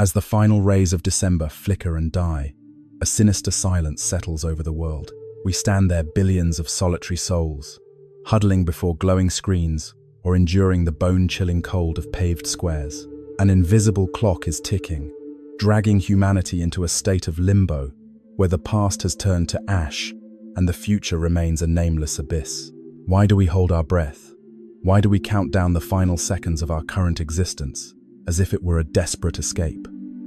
As the final rays of December flicker and die, a sinister silence settles over the world. We stand there, billions of solitary souls, huddling before glowing screens or enduring the bone-chilling cold of paved squares. An invisible clock is ticking, dragging humanity into a state of limbo where the past has turned to ash and the future remains a nameless abyss. Why do we hold our breath? Why do we count down the final seconds of our current existence as if it were a desperate escape?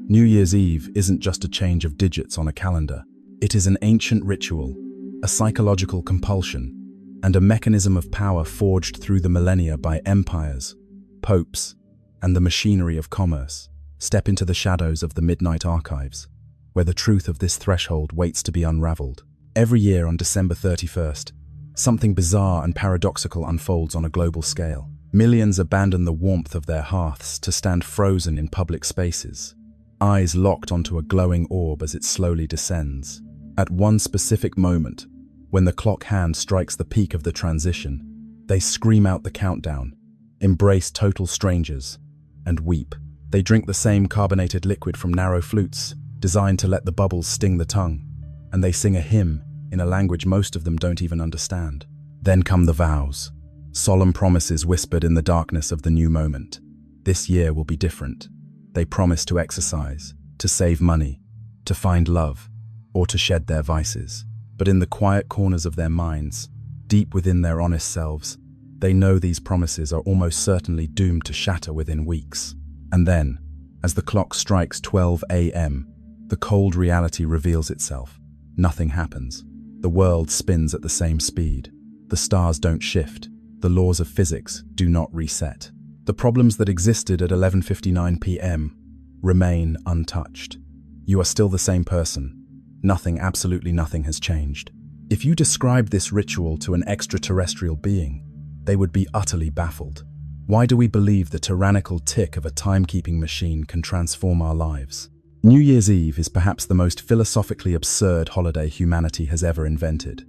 New Year's Eve isn't just a change of digits on a calendar. It is an ancient ritual, a psychological compulsion, and a mechanism of power forged through the millennia by empires, popes, and the machinery of commerce. Step into the shadows of the midnight archives, where the truth of this threshold waits to be unraveled. Every year on December 31st, something bizarre and paradoxical unfolds on a global scale. Millions abandon the warmth of their hearths to stand frozen in public spaces, eyes locked onto a glowing orb as it slowly descends. At one specific moment, when the clock hand strikes the peak of the transition, they scream out the countdown, embrace total strangers, and weep. They drink the same carbonated liquid from narrow flutes, designed to let the bubbles sting the tongue, and they sing a hymn in a language most of them don't even understand. Then come the vows, solemn promises whispered in the darkness of the new moment. This year will be different. They promise to exercise, to save money, to find love, or to shed their vices. But in the quiet corners of their minds, deep within their honest selves, they know these promises are almost certainly doomed to shatter within weeks. And then, as the clock strikes 12 a.m., the cold reality reveals itself. Nothing happens. The world spins at the same speed. The stars don't shift. The laws of physics do not reset. The problems that existed at 11:59 p.m. remain untouched. You are still the same person. Nothing, absolutely nothing has changed. If you describe this ritual to an extraterrestrial being, they would be utterly baffled. Why do we believe the tyrannical tick of a timekeeping machine can transform our lives? New Year's Eve is perhaps the most philosophically absurd holiday humanity has ever invented.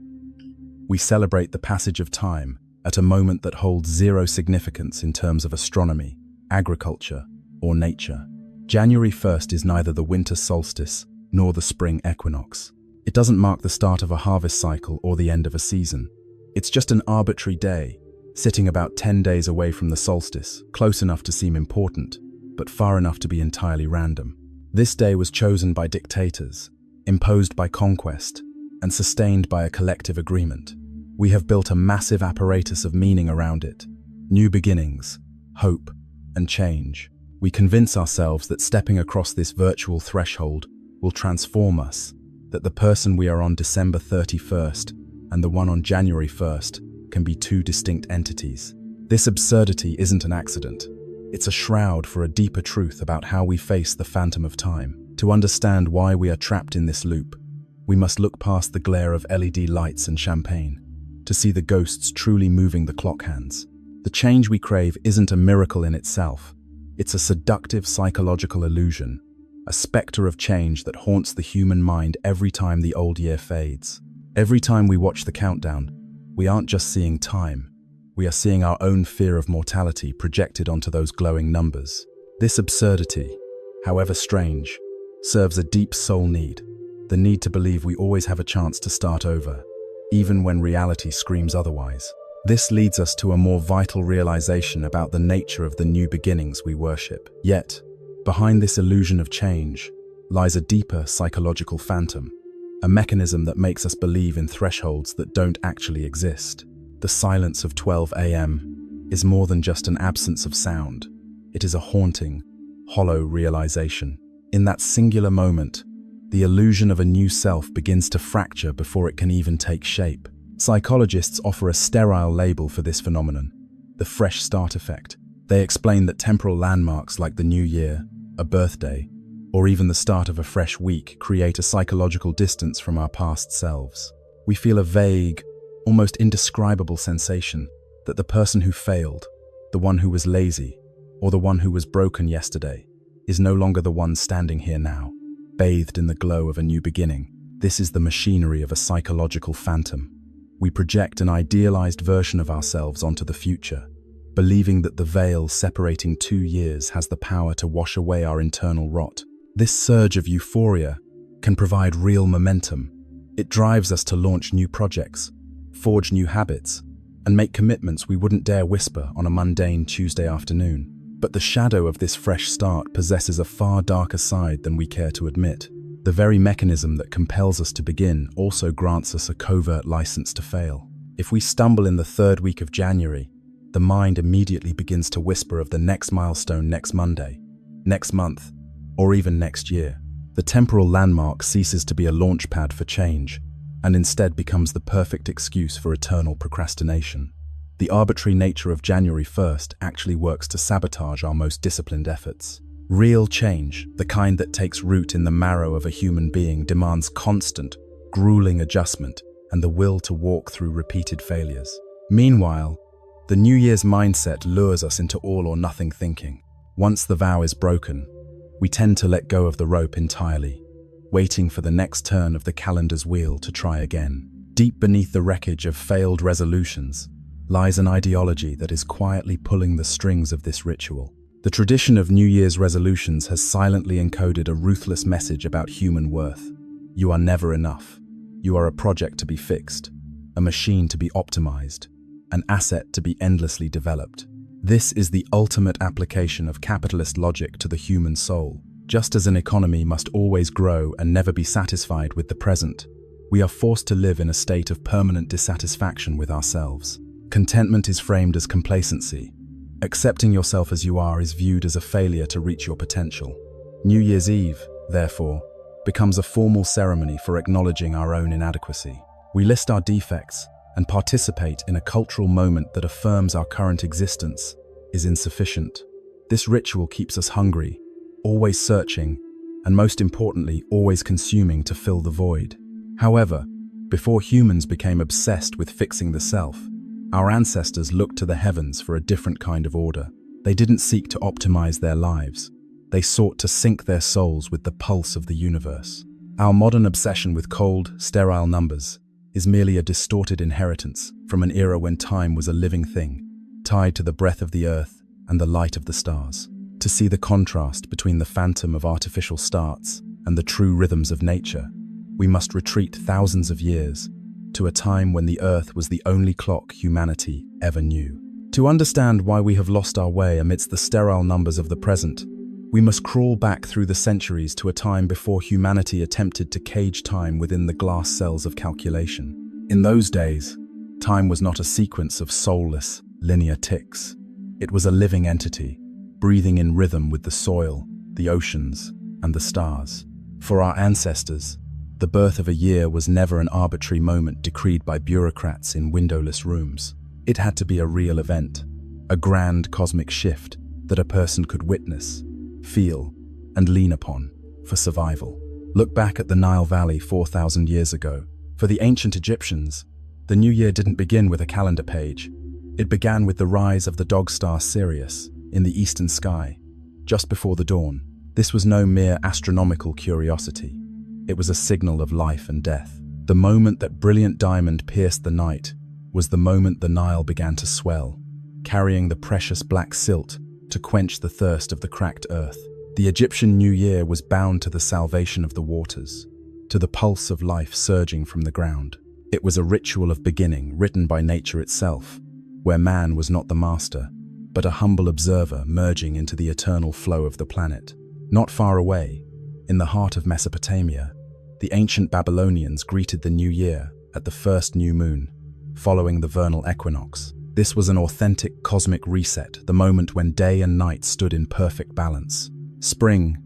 We celebrate the passage of time at a moment that holds zero significance in terms of astronomy, agriculture, or nature. January 1st is neither the winter solstice nor the spring equinox. It doesn't mark the start of a harvest cycle or the end of a season. It's just an arbitrary day, sitting about 10 days away from the solstice, close enough to seem important, but far enough to be entirely random. This day was chosen by dictators, imposed by conquest, and sustained by a collective agreement. We have built a massive apparatus of meaning around it. New beginnings, hope, and change. We convince ourselves that stepping across this virtual threshold will transform us, that the person we are on December 31st and the one on January 1st can be two distinct entities. This absurdity isn't an accident. It's a shroud for a deeper truth about how we face the phantom of time. To understand why we are trapped in this loop, we must look past the glare of LED lights and champagne to see the ghosts truly moving the clock hands. The change we crave isn't a miracle in itself. It's a seductive psychological illusion, a specter of change that haunts the human mind every time the old year fades. Every time we watch the countdown, we aren't just seeing time, we are seeing our own fear of mortality projected onto those glowing numbers. This absurdity, however strange, serves a deep soul need, the need to believe we always have a chance to start over, even when reality screams otherwise. This leads us to a more vital realization about the nature of the new beginnings we worship. Yet, behind this illusion of change lies a deeper psychological phantom, a mechanism that makes us believe in thresholds that don't actually exist. The silence of 12 a.m. is more than just an absence of sound. It is a haunting, hollow realization. In that singular moment, the illusion of a new self begins to fracture before it can even take shape. Psychologists offer a sterile label for this phenomenon, the fresh start effect. They explain that temporal landmarks like the new year, a birthday, or even the start of a fresh week create a psychological distance from our past selves. We feel a vague, almost indescribable sensation that the person who failed, the one who was lazy, or the one who was broken yesterday, is no longer the one standing here now, bathed in the glow of a new beginning. This is the machinery of a psychological phantom. We project an idealized version of ourselves onto the future, believing that the veil separating 2 years has the power to wash away our internal rot. This surge of euphoria can provide real momentum. It drives us to launch new projects, forge new habits, and make commitments we wouldn't dare whisper on a mundane Tuesday afternoon. But the shadow of this fresh start possesses a far darker side than we care to admit. The very mechanism that compels us to begin also grants us a covert license to fail. If we stumble in the third week of January, the mind immediately begins to whisper of the next milestone next Monday, next month, or even next year. The temporal landmark ceases to be a launch pad for change, and instead becomes the perfect excuse for eternal procrastination. The arbitrary nature of January 1st actually works to sabotage our most disciplined efforts. Real change, the kind that takes root in the marrow of a human being, demands constant, grueling adjustment and the will to walk through repeated failures. Meanwhile, the New Year's mindset lures us into all-or-nothing thinking. Once the vow is broken, we tend to let go of the rope entirely, waiting for the next turn of the calendar's wheel to try again. Deep beneath the wreckage of failed resolutions lies an ideology that is quietly pulling the strings of this ritual. The tradition of New Year's resolutions has silently encoded a ruthless message about human worth. You are never enough. You are a project to be fixed, a machine to be optimized, an asset to be endlessly developed. This is the ultimate application of capitalist logic to the human soul. Just as an economy must always grow and never be satisfied with the present, we are forced to live in a state of permanent dissatisfaction with ourselves. Contentment is framed as complacency. Accepting yourself as you are is viewed as a failure to reach your potential. New Year's Eve, therefore, becomes a formal ceremony for acknowledging our own inadequacy. We list our defects and participate in a cultural moment that affirms our current existence is insufficient. This ritual keeps us hungry, always searching, and most importantly, always consuming to fill the void. However, before humans became obsessed with fixing the self, our ancestors looked to the heavens for a different kind of order. They didn't seek to optimize their lives. They sought to sync their souls with the pulse of the universe. Our modern obsession with cold, sterile numbers is merely a distorted inheritance from an era when time was a living thing, tied to the breath of the earth and the light of the stars. To see the contrast between the phantom of artificial starts and the true rhythms of nature, we must retreat thousands of years to a time when the earth was the only clock humanity ever knew. To understand why we have lost our way amidst the sterile numbers of the present, we must crawl back through the centuries to a time before humanity attempted to cage time within the glass cells of calculation. In those days, time was not a sequence of soulless, linear ticks. It was a living entity, breathing in rhythm with the soil, the oceans, and the stars. For our ancestors, the birth of a year was never an arbitrary moment decreed by bureaucrats in windowless rooms. It had to be a real event, a grand cosmic shift that a person could witness, feel, and lean upon for survival. Look back at the Nile Valley 4,000 years ago. For the ancient Egyptians, the new year didn't begin with a calendar page. It began with the rise of the dog star Sirius in the eastern sky, just before the dawn. This was no mere astronomical curiosity. It was a signal of life and death. The moment that brilliant diamond pierced the night was the moment the Nile began to swell, carrying the precious black silt to quench the thirst of the cracked earth. The Egyptian New Year was bound to the salvation of the waters, to the pulse of life surging from the ground. It was a ritual of beginning written by nature itself, where man was not the master, but a humble observer merging into the eternal flow of the planet. Not far away, in the heart of Mesopotamia, the ancient Babylonians greeted the new year at the first new moon, following the vernal equinox. This was an authentic cosmic reset, the moment when day and night stood in perfect balance. Spring,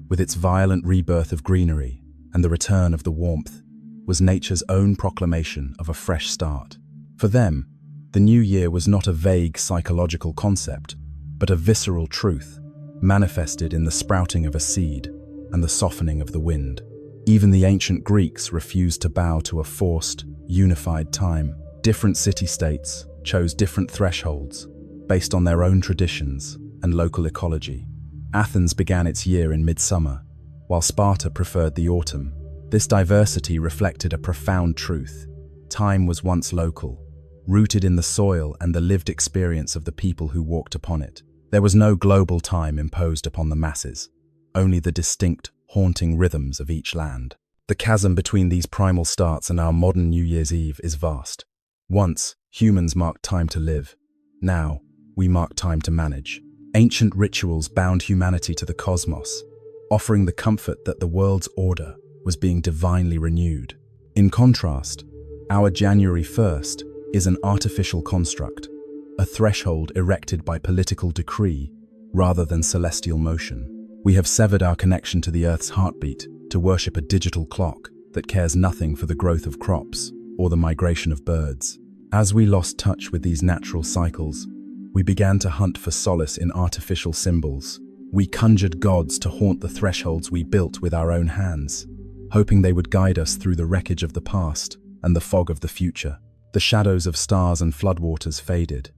with its violent rebirth of greenery and the return of the warmth, was nature's own proclamation of a fresh start. For them, the new year was not a vague psychological concept, but a visceral truth, manifested in the sprouting of a seed and the softening of the wind. Even the ancient Greeks refused to bow to a forced, unified time. Different city-states chose different thresholds based on their own traditions and local ecology. Athens began its year in midsummer, while Sparta preferred the autumn. This diversity reflected a profound truth. Time was once local, rooted in the soil and the lived experience of the people who walked upon it. There was no global time imposed upon the masses, only the distinct, haunting rhythms of each land. The chasm between these primal starts and our modern New Year's Eve is vast. Once, humans marked time to live. Now, we mark time to manage. Ancient rituals bound humanity to the cosmos, offering the comfort that the world's order was being divinely renewed. In contrast, our January 1st is an artificial construct, a threshold erected by political decree rather than celestial motion. We have severed our connection to the Earth's heartbeat to worship a digital clock that cares nothing for the growth of crops or the migration of birds. As we lost touch with these natural cycles, we began to hunt for solace in artificial symbols. We conjured gods to haunt the thresholds we built with our own hands, hoping they would guide us through the wreckage of the past and the fog of the future. The shadows of stars and floodwaters faded,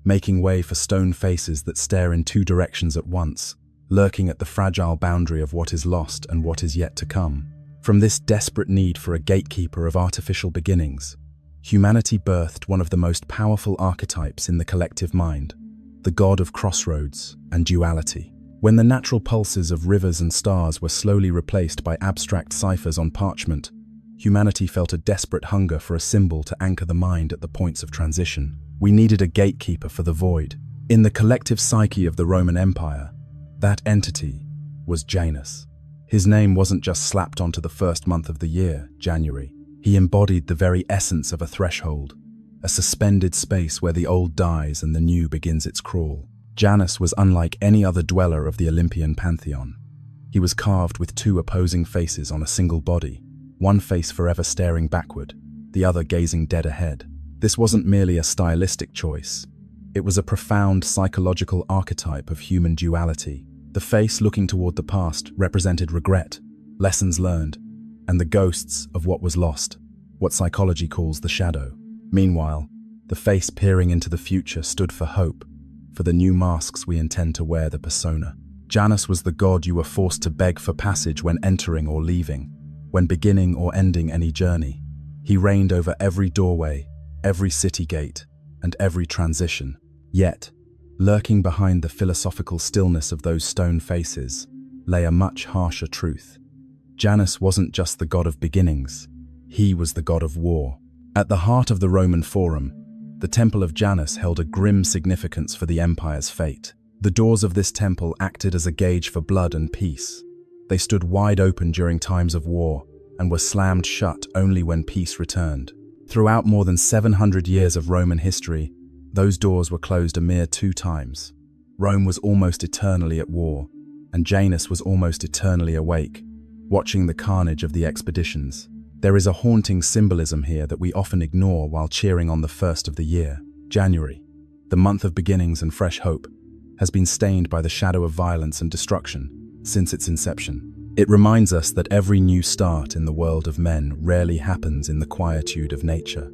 making way for stone faces that stare in two directions at once, lurking at the fragile boundary of what is lost and what is yet to come. From this desperate need for a gatekeeper of artificial beginnings, humanity birthed one of the most powerful archetypes in the collective mind, the god of crossroads and duality. When the natural pulses of rivers and stars were slowly replaced by abstract ciphers on parchment, humanity felt a desperate hunger for a symbol to anchor the mind at the points of transition. We needed a gatekeeper for the void. In the collective psyche of the Roman Empire, that entity was Janus. His name wasn't just slapped onto the first month of the year, January. He embodied the very essence of a threshold, a suspended space where the old dies and the new begins its crawl. Janus was unlike any other dweller of the Olympian pantheon. He was carved with two opposing faces on a single body, one face forever staring backward, the other gazing dead ahead. This wasn't merely a stylistic choice. It was a profound psychological archetype of human duality. The face looking toward the past represented regret, lessons learned, and the ghosts of what was lost, what psychology calls the shadow. Meanwhile, the face peering into the future stood for hope, for the new masks we intend to wear, the persona. Janus was the god you were forced to beg for passage when entering or leaving, when beginning or ending any journey. He reigned over every doorway, every city gate, and every transition. Yet, lurking behind the philosophical stillness of those stone faces, lay a much harsher truth. Janus wasn't just the god of beginnings, he was the god of war. At the heart of the Roman Forum, the Temple of Janus held a grim significance for the empire's fate. The doors of this temple acted as a gauge for blood and peace. They stood wide open during times of war and were slammed shut only when peace returned. Throughout more than 700 years of Roman history, those doors were closed a mere 2 times. Rome was almost eternally at war, and Janus was almost eternally awake, watching the carnage of the expeditions. There is a haunting symbolism here that we often ignore while cheering on the first of the year. January, the month of beginnings and fresh hope, has been stained by the shadow of violence and destruction since its inception. It reminds us that every new start in the world of men rarely happens in the quietude of nature.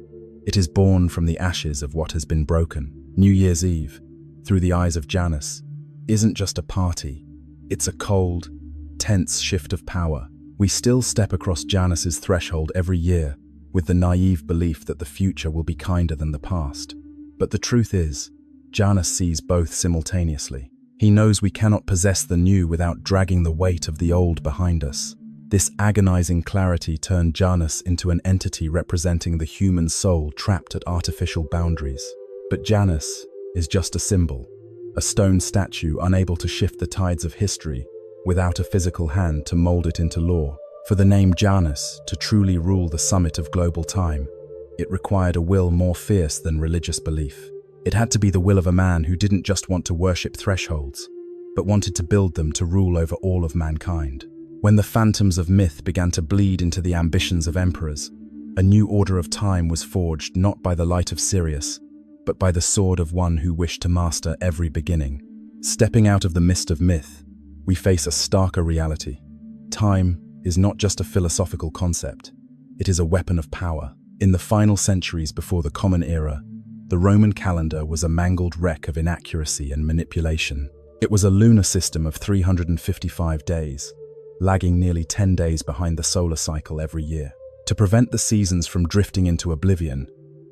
It is born from the ashes of what has been broken. New Year's Eve, through the eyes of Janus, isn't just a party. It's a cold, tense shift of power. We still step across Janus's threshold every year with the naive belief that the future will be kinder than the past. But the truth is, Janus sees both simultaneously. He knows we cannot possess the new without dragging the weight of the old behind us. This agonizing clarity turned Janus into an entity representing the human soul trapped at artificial boundaries. But Janus is just a symbol, a stone statue unable to shift the tides of history without a physical hand to mold it into law. For the name Janus to truly rule the summit of global time, it required a will more fierce than religious belief. It had to be the will of a man who didn't just want to worship thresholds, but wanted to build them to rule over all of mankind. When the phantoms of myth began to bleed into the ambitions of emperors, a new order of time was forged not by the light of Sirius, but by the sword of one who wished to master every beginning. Stepping out of the mist of myth, we face a starker reality. Time is not just a philosophical concept, it is a weapon of power. In the final centuries before the Common Era, the Roman calendar was a mangled wreck of inaccuracy and manipulation. It was a lunar system of 355 days, lagging nearly 10 days behind the solar cycle every year. To prevent the seasons from drifting into oblivion,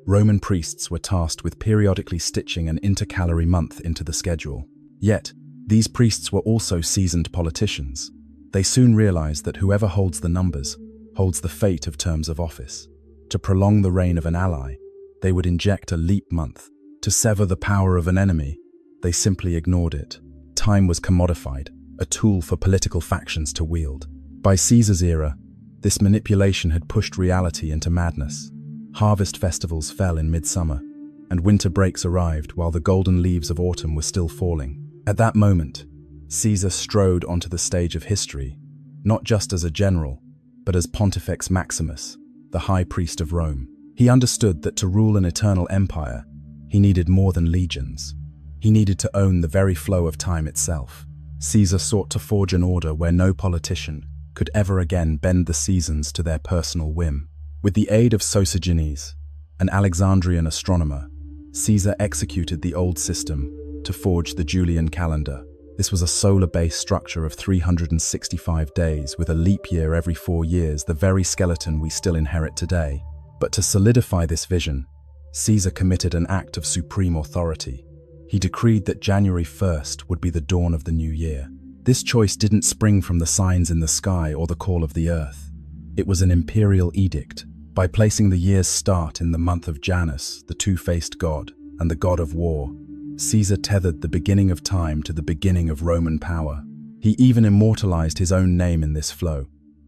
Roman priests were tasked with periodically stitching an intercalary month into the schedule. Yet, these priests were also seasoned politicians. They soon realized that whoever holds the numbers holds the fate of terms of office. To prolong the reign of an ally, they would inject a leap month. To sever the power of an enemy, they simply ignored it. Time was commodified, a tool for political factions to wield. By Caesar's era, this manipulation had pushed reality into madness. Harvest festivals fell in midsummer, and winter breaks arrived while the golden leaves of autumn were still falling. At that moment, Caesar strode onto the stage of history, not just as a general, but as Pontifex Maximus, the high priest of Rome. He understood that to rule an eternal empire, he needed more than legions. He needed to own the very flow of time itself. Caesar sought to forge an order where no politician could ever again bend the seasons to their personal whim. With the aid of Sosigenes, an Alexandrian astronomer, Caesar executed the old system to forge the Julian calendar. This was a solar-based structure of 365 days with a leap year every 4 years, the very skeleton we still inherit today. But to solidify this vision, Caesar committed an act of supreme authority. He decreed that January 1st would be the dawn of the new year. This choice didn't spring from the signs in the sky or the call of the earth. It was an imperial edict. By placing the year's start in the month of Janus, the two-faced god, and the god of war, Caesar tethered the beginning of time to the beginning of Roman power. He even immortalized his own name in this flow,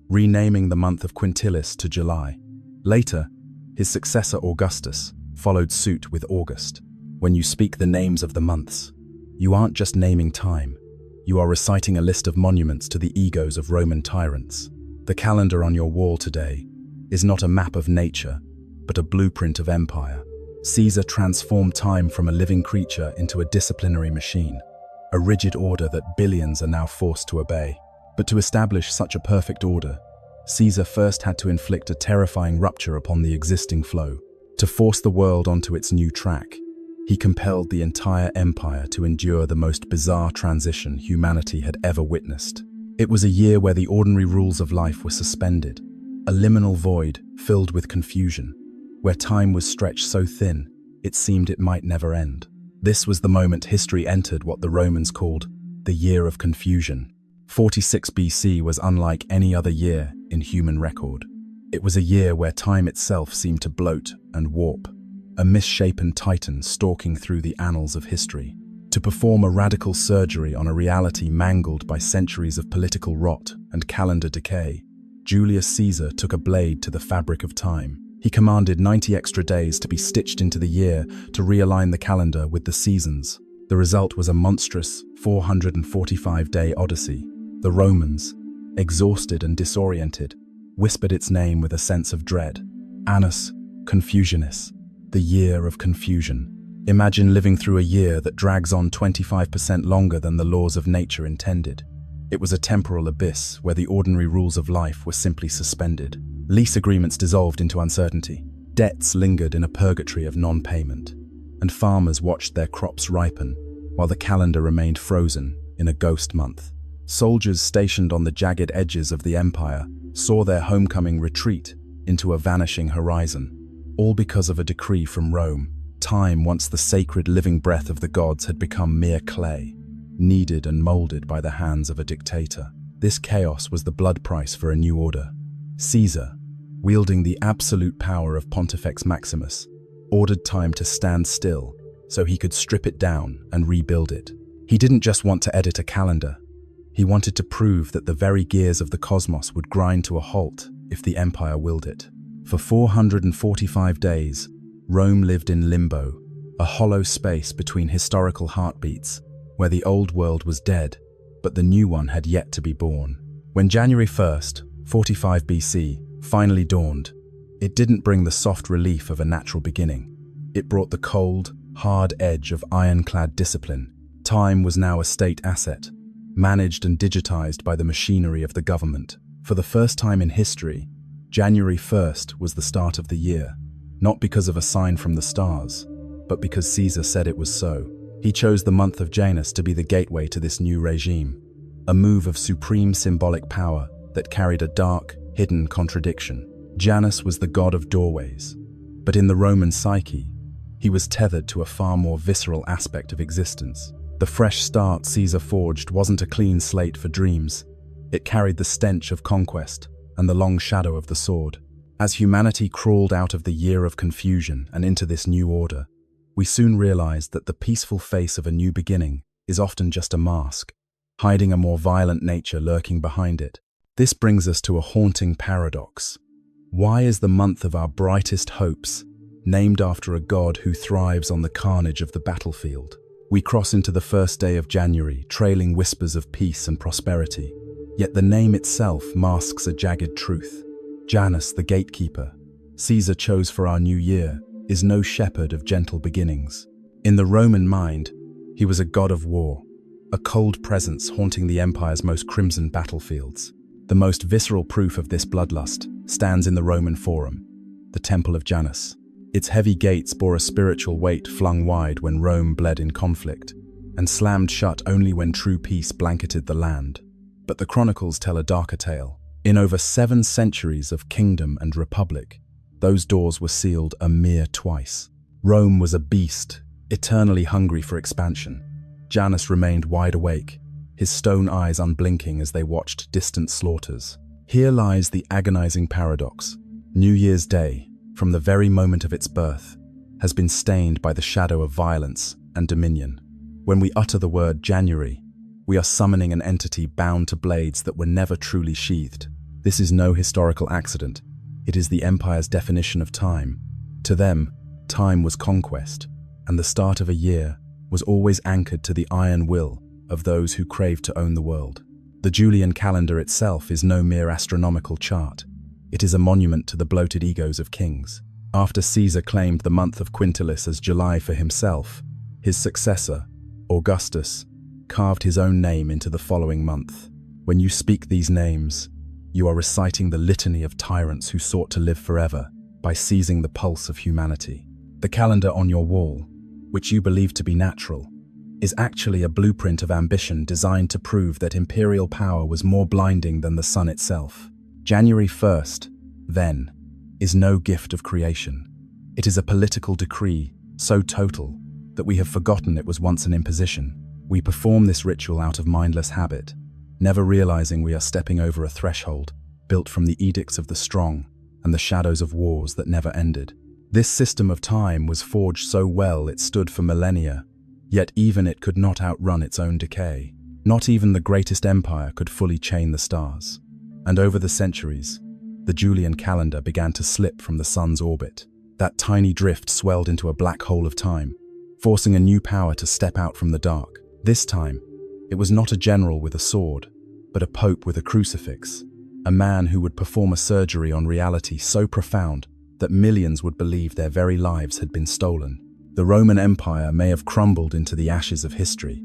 renaming the month of Quintilis to July. Later, his successor Augustus followed suit with August. When you speak the names of the months, you aren't just naming time. You are reciting a list of monuments to the egos of Roman tyrants. The calendar on your wall today is not a map of nature, but a blueprint of empire. Caesar transformed time from a living creature into a disciplinary machine, a rigid order that billions are now forced to obey. But to establish such a perfect order, Caesar first had to inflict a terrifying rupture upon the existing flow. To force the world onto its new track, he compelled the entire empire to endure the most bizarre transition humanity had ever witnessed. It was a year where the ordinary rules of life were suspended, a liminal void filled with confusion, where time was stretched so thin it seemed it might never end. This was the moment history entered what the Romans called the Year of Confusion. 46 BC was unlike any other year in human record. It was a year where time itself seemed to bloat and warp, a misshapen titan stalking through the annals of history. To perform a radical surgery on a reality mangled by centuries of political rot and calendar decay, Julius Caesar took a blade to the fabric of time. He commanded 90 extra days to be stitched into the year to realign the calendar with the seasons. The result was a monstrous 445-day odyssey. The Romans, exhausted and disoriented, whispered its name with a sense of dread. Annus Confusionis, the year of confusion. Imagine living through a year that drags on 25% longer than the laws of nature intended. It was a temporal abyss where the ordinary rules of life were simply suspended. Lease agreements dissolved into uncertainty. Debts lingered in a purgatory of non-payment, and farmers watched their crops ripen while the calendar remained frozen in a ghost month. Soldiers stationed on the jagged edges of the empire saw their homecoming retreat into a vanishing horizon, all because of a decree from Rome. Time, once the sacred living breath of the gods, had become mere clay, kneaded and molded by the hands of a dictator. This chaos was the blood price for a new order. Caesar, wielding the absolute power of Pontifex Maximus, ordered time to stand still so he could strip it down and rebuild it. He didn't just want to edit a calendar. He wanted to prove that the very gears of the cosmos would grind to a halt if the empire willed it. For 445 days, Rome lived in limbo, a hollow space between historical heartbeats, where the old world was dead, but the new one had yet to be born. When January 1st, 45 BC, finally dawned, it didn't bring the soft relief of a natural beginning. It brought the cold, hard edge of ironclad discipline. Time was now a state asset, managed and digitized by the machinery of the government. For the first time in history, January 1st was the start of the year, not because of a sign from the stars, but because Caesar said it was so. He chose the month of Janus to be the gateway to this new regime, a move of supreme symbolic power that carried a dark, hidden contradiction. Janus was the god of doorways, but in the Roman psyche, he was tethered to a far more visceral aspect of existence. The fresh start Caesar forged wasn't a clean slate for dreams. It carried the stench of conquest and the long shadow of the sword. As humanity crawled out of the year of confusion and into this new order, we soon realized that the peaceful face of a new beginning is often just a mask, hiding a more violent nature lurking behind it. This brings us to a haunting paradox. Why is the month of our brightest hopes named after a god who thrives on the carnage of the battlefield? We cross into the first day of January, trailing whispers of peace and prosperity. Yet the name itself masks a jagged truth. Janus, the gatekeeper, Caesar chose for our new year, is no shepherd of gentle beginnings. In the Roman mind, he was a god of war, a cold presence haunting the empire's most crimson battlefields. The most visceral proof of this bloodlust stands in the Roman Forum, the Temple of Janus. Its heavy gates bore a spiritual weight flung wide when Rome bled in conflict, and slammed shut only when true peace blanketed the land. But the chronicles tell a darker tale. In over 7 centuries of kingdom and republic, those doors were sealed a mere twice. Rome was a beast, eternally hungry for expansion. Janus remained wide awake, his stone eyes unblinking as they watched distant slaughters. Here lies the agonizing paradox. New Year's Day, from the very moment of its birth, has been stained by the shadow of violence and dominion. When we utter the word January, we are summoning an entity bound to blades that were never truly sheathed. This is no historical accident. It is the empire's definition of time. To them, time was conquest, and the start of a year was always anchored to the iron will of those who craved to own the world. The Julian calendar itself is no mere astronomical chart. It is a monument to the bloated egos of kings. After Caesar claimed the month of Quintilis as July for himself, his successor, Augustus, carved his own name into the following month. When you speak these names, you are reciting the litany of tyrants who sought to live forever by seizing the pulse of humanity. The calendar on your wall, which you believe to be natural, is actually a blueprint of ambition designed to prove that imperial power was more blinding than the sun itself. January 1st, then, is no gift of creation. It is a political decree so total that we have forgotten it was once an imposition. We perform this ritual out of mindless habit, never realizing we are stepping over a threshold built from the edicts of the strong and the shadows of wars that never ended. This system of time was forged so well it stood for millennia, yet even it could not outrun its own decay. Not even the greatest empire could fully chain the stars. And over the centuries, the Julian calendar began to slip from the sun's orbit. That tiny drift swelled into a black hole of time, forcing a new power to step out from the dark. This time, it was not a general with a sword, but a pope with a crucifix, a man who would perform a surgery on reality so profound that millions would believe their very lives had been stolen. The Roman Empire may have crumbled into the ashes of history,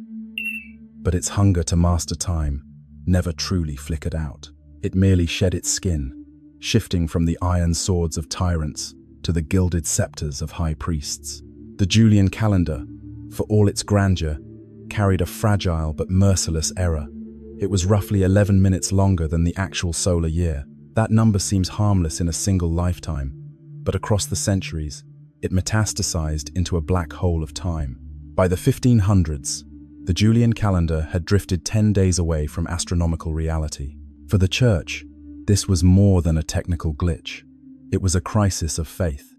but its hunger to master time never truly flickered out. It merely shed its skin, shifting from the iron swords of tyrants to the gilded scepters of high priests. The Julian calendar, for all its grandeur, carried a fragile but merciless error. It was roughly 11 minutes longer than the actual solar year. That number seems harmless in a single lifetime, but across the centuries, it metastasized into a black hole of time. By the 1500s, the Julian calendar had drifted 10 days away from astronomical reality. For the Church, this was more than a technical glitch. It was a crisis of faith.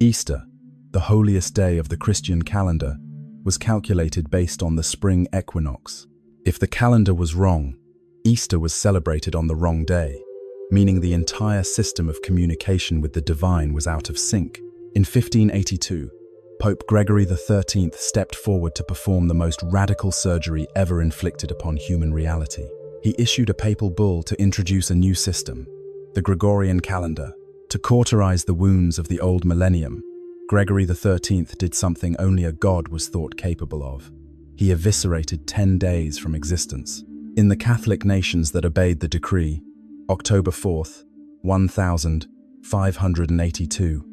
Easter, the holiest day of the Christian calendar, was calculated based on the spring equinox. If the calendar was wrong, Easter was celebrated on the wrong day, meaning the entire system of communication with the divine was out of sync. In 1582, Pope Gregory XIII stepped forward to perform the most radical surgery ever inflicted upon human reality. He issued a papal bull to introduce a new system, the Gregorian calendar. To cauterize the wounds of the old millennium, Gregory XIII did something only a god was thought capable of. He eviscerated 10 days from existence. In the Catholic nations that obeyed the decree, October 4th, 1582,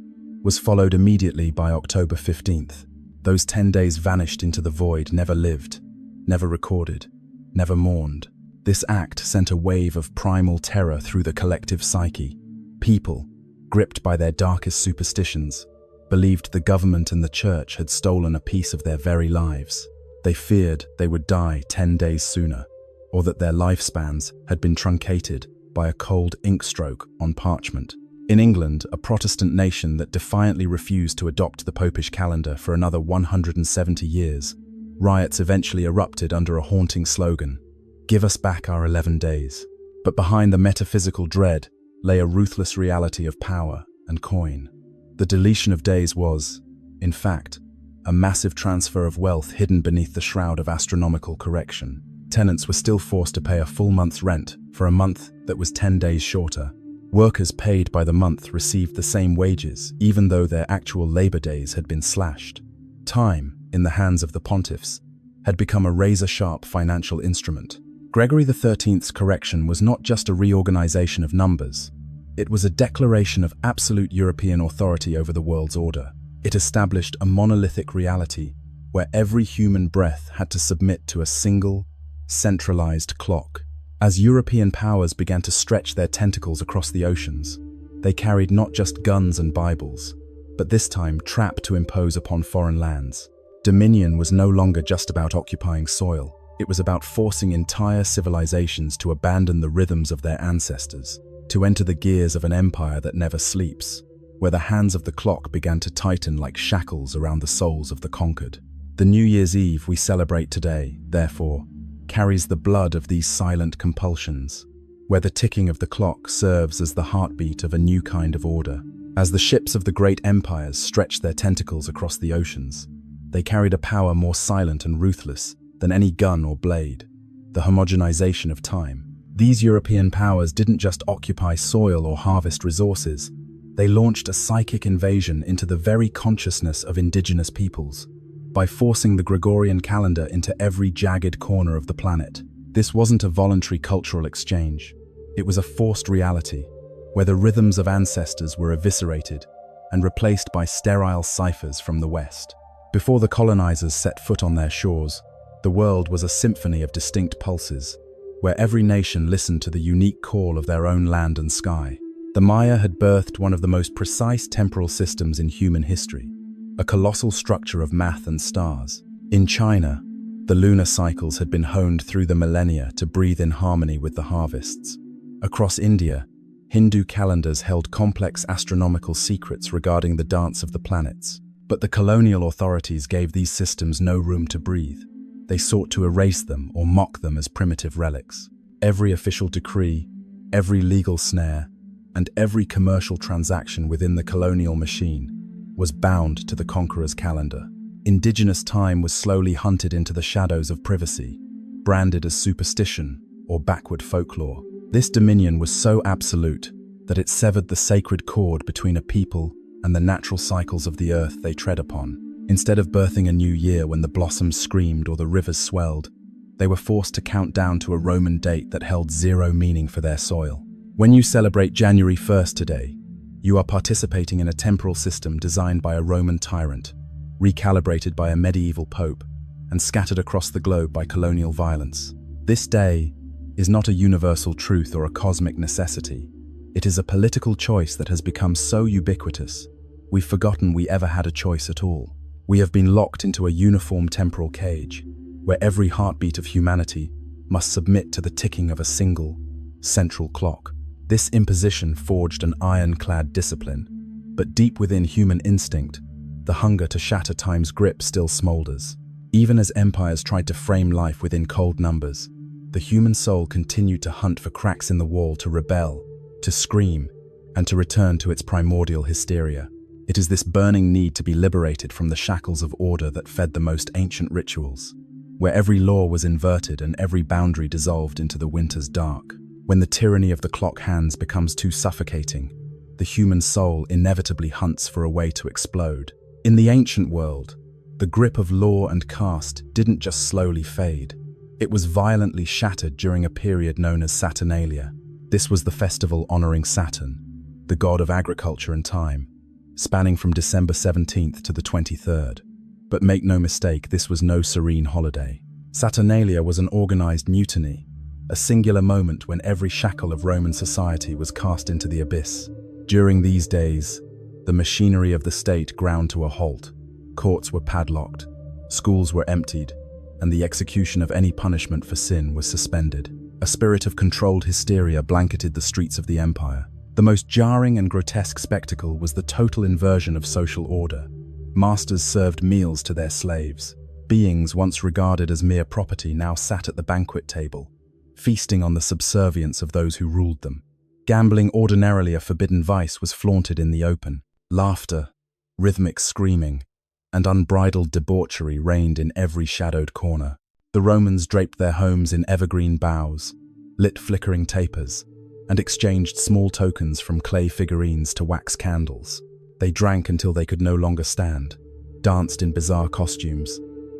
was followed immediately by October 15th. Those 10 days vanished into the void, never lived, never recorded, never mourned. This act sent a wave of primal terror through the collective psyche. People, gripped by their darkest superstitions, believed the government and the church had stolen a piece of their very lives. They feared they would die 10 days sooner, or that their lifespans had been truncated by a cold ink stroke on parchment. In England, a Protestant nation that defiantly refused to adopt the Popish calendar for another 170 years, riots eventually erupted under a haunting slogan, "Give us back our 11 days." But behind the metaphysical dread lay a ruthless reality of power and coin. The deletion of days was, in fact, a massive transfer of wealth hidden beneath the shroud of astronomical correction. Tenants were still forced to pay a full month's rent for a month that was 10 days shorter. Workers paid by the month received the same wages, even though their actual labor days had been slashed. Time, in the hands of the pontiffs, had become a razor-sharp financial instrument. Gregory XIII's correction was not just a reorganization of numbers. It was a declaration of absolute European authority over the world's order. It established a monolithic reality where every human breath had to submit to a single, centralized clock. As European powers began to stretch their tentacles across the oceans, they carried not just guns and Bibles, but this time trap to impose upon foreign lands. Dominion was no longer just about occupying soil. It was about forcing entire civilizations to abandon the rhythms of their ancestors, to enter the gears of an empire that never sleeps, where the hands of the clock began to tighten like shackles around the souls of the conquered. The New Year's Eve we celebrate today, therefore, carries the blood of these silent compulsions, where the ticking of the clock serves as the heartbeat of a new kind of order. As the ships of the great empires stretched their tentacles across the oceans, they carried a power more silent and ruthless than any gun or blade: the homogenization of time. These European powers didn't just occupy soil or harvest resources, they launched a psychic invasion into the very consciousness of indigenous peoples, by forcing the Gregorian calendar into every jagged corner of the planet. This wasn't a voluntary cultural exchange. It was a forced reality, where the rhythms of ancestors were eviscerated and replaced by sterile ciphers from the West. Before the colonizers set foot on their shores, the world was a symphony of distinct pulses, where every nation listened to the unique call of their own land and sky. The Maya had birthed one of the most precise temporal systems in human history, a colossal structure of math and stars. In China, the lunar cycles had been honed through the millennia to breathe in harmony with the harvests. Across India, Hindu calendars held complex astronomical secrets regarding the dance of the planets. But the colonial authorities gave these systems no room to breathe. They sought to erase them or mock them as primitive relics. Every official decree, every legal snare, and every commercial transaction within the colonial machine was bound to the conqueror's calendar. Indigenous time was slowly hunted into the shadows of privacy, branded as superstition or backward folklore. This dominion was so absolute that it severed the sacred cord between a people and the natural cycles of the earth they tread upon. Instead of birthing a new year when the blossoms screamed or the rivers swelled, they were forced to count down to a Roman date that held zero meaning for their soil. When you celebrate January 1st today, you are participating in a temporal system designed by a Roman tyrant, recalibrated by a medieval pope, and scattered across the globe by colonial violence. This day is not a universal truth or a cosmic necessity. It is a political choice that has become so ubiquitous, we've forgotten we ever had a choice at all. We have been locked into a uniform temporal cage, where every heartbeat of humanity must submit to the ticking of a single, central clock. This imposition forged an ironclad discipline, but deep within human instinct, the hunger to shatter time's grip still smolders. Even as empires tried to frame life within cold numbers, the human soul continued to hunt for cracks in the wall, to rebel, to scream, and to return to its primordial hysteria. It is this burning need to be liberated from the shackles of order that fed the most ancient rituals, where every law was inverted and every boundary dissolved into the winter's dark. When the tyranny of the clock hands becomes too suffocating, the human soul inevitably hunts for a way to explode. In the ancient world, the grip of law and caste didn't just slowly fade. It was violently shattered during a period known as Saturnalia. This was the festival honoring Saturn, the god of agriculture and time, spanning from December 17th to the 23rd. But make no mistake, this was no serene holiday. Saturnalia was an organized mutiny, a singular moment when every shackle of Roman society was cast into the abyss. During these days, the machinery of the state ground to a halt. Courts were padlocked, schools were emptied, and the execution of any punishment for sin was suspended. A spirit of controlled hysteria blanketed the streets of the empire. The most jarring and grotesque spectacle was the total inversion of social order. Masters served meals to their slaves. Beings once regarded as mere property now sat at the banquet table, feasting on the subservience of those who ruled them. Gambling, ordinarily a forbidden vice, was flaunted in the open. Laughter, rhythmic screaming, and unbridled debauchery reigned in every shadowed corner. The Romans draped their homes in evergreen boughs, lit flickering tapers, and exchanged small tokens from clay figurines to wax candles. They drank until they could no longer stand, danced in bizarre costumes,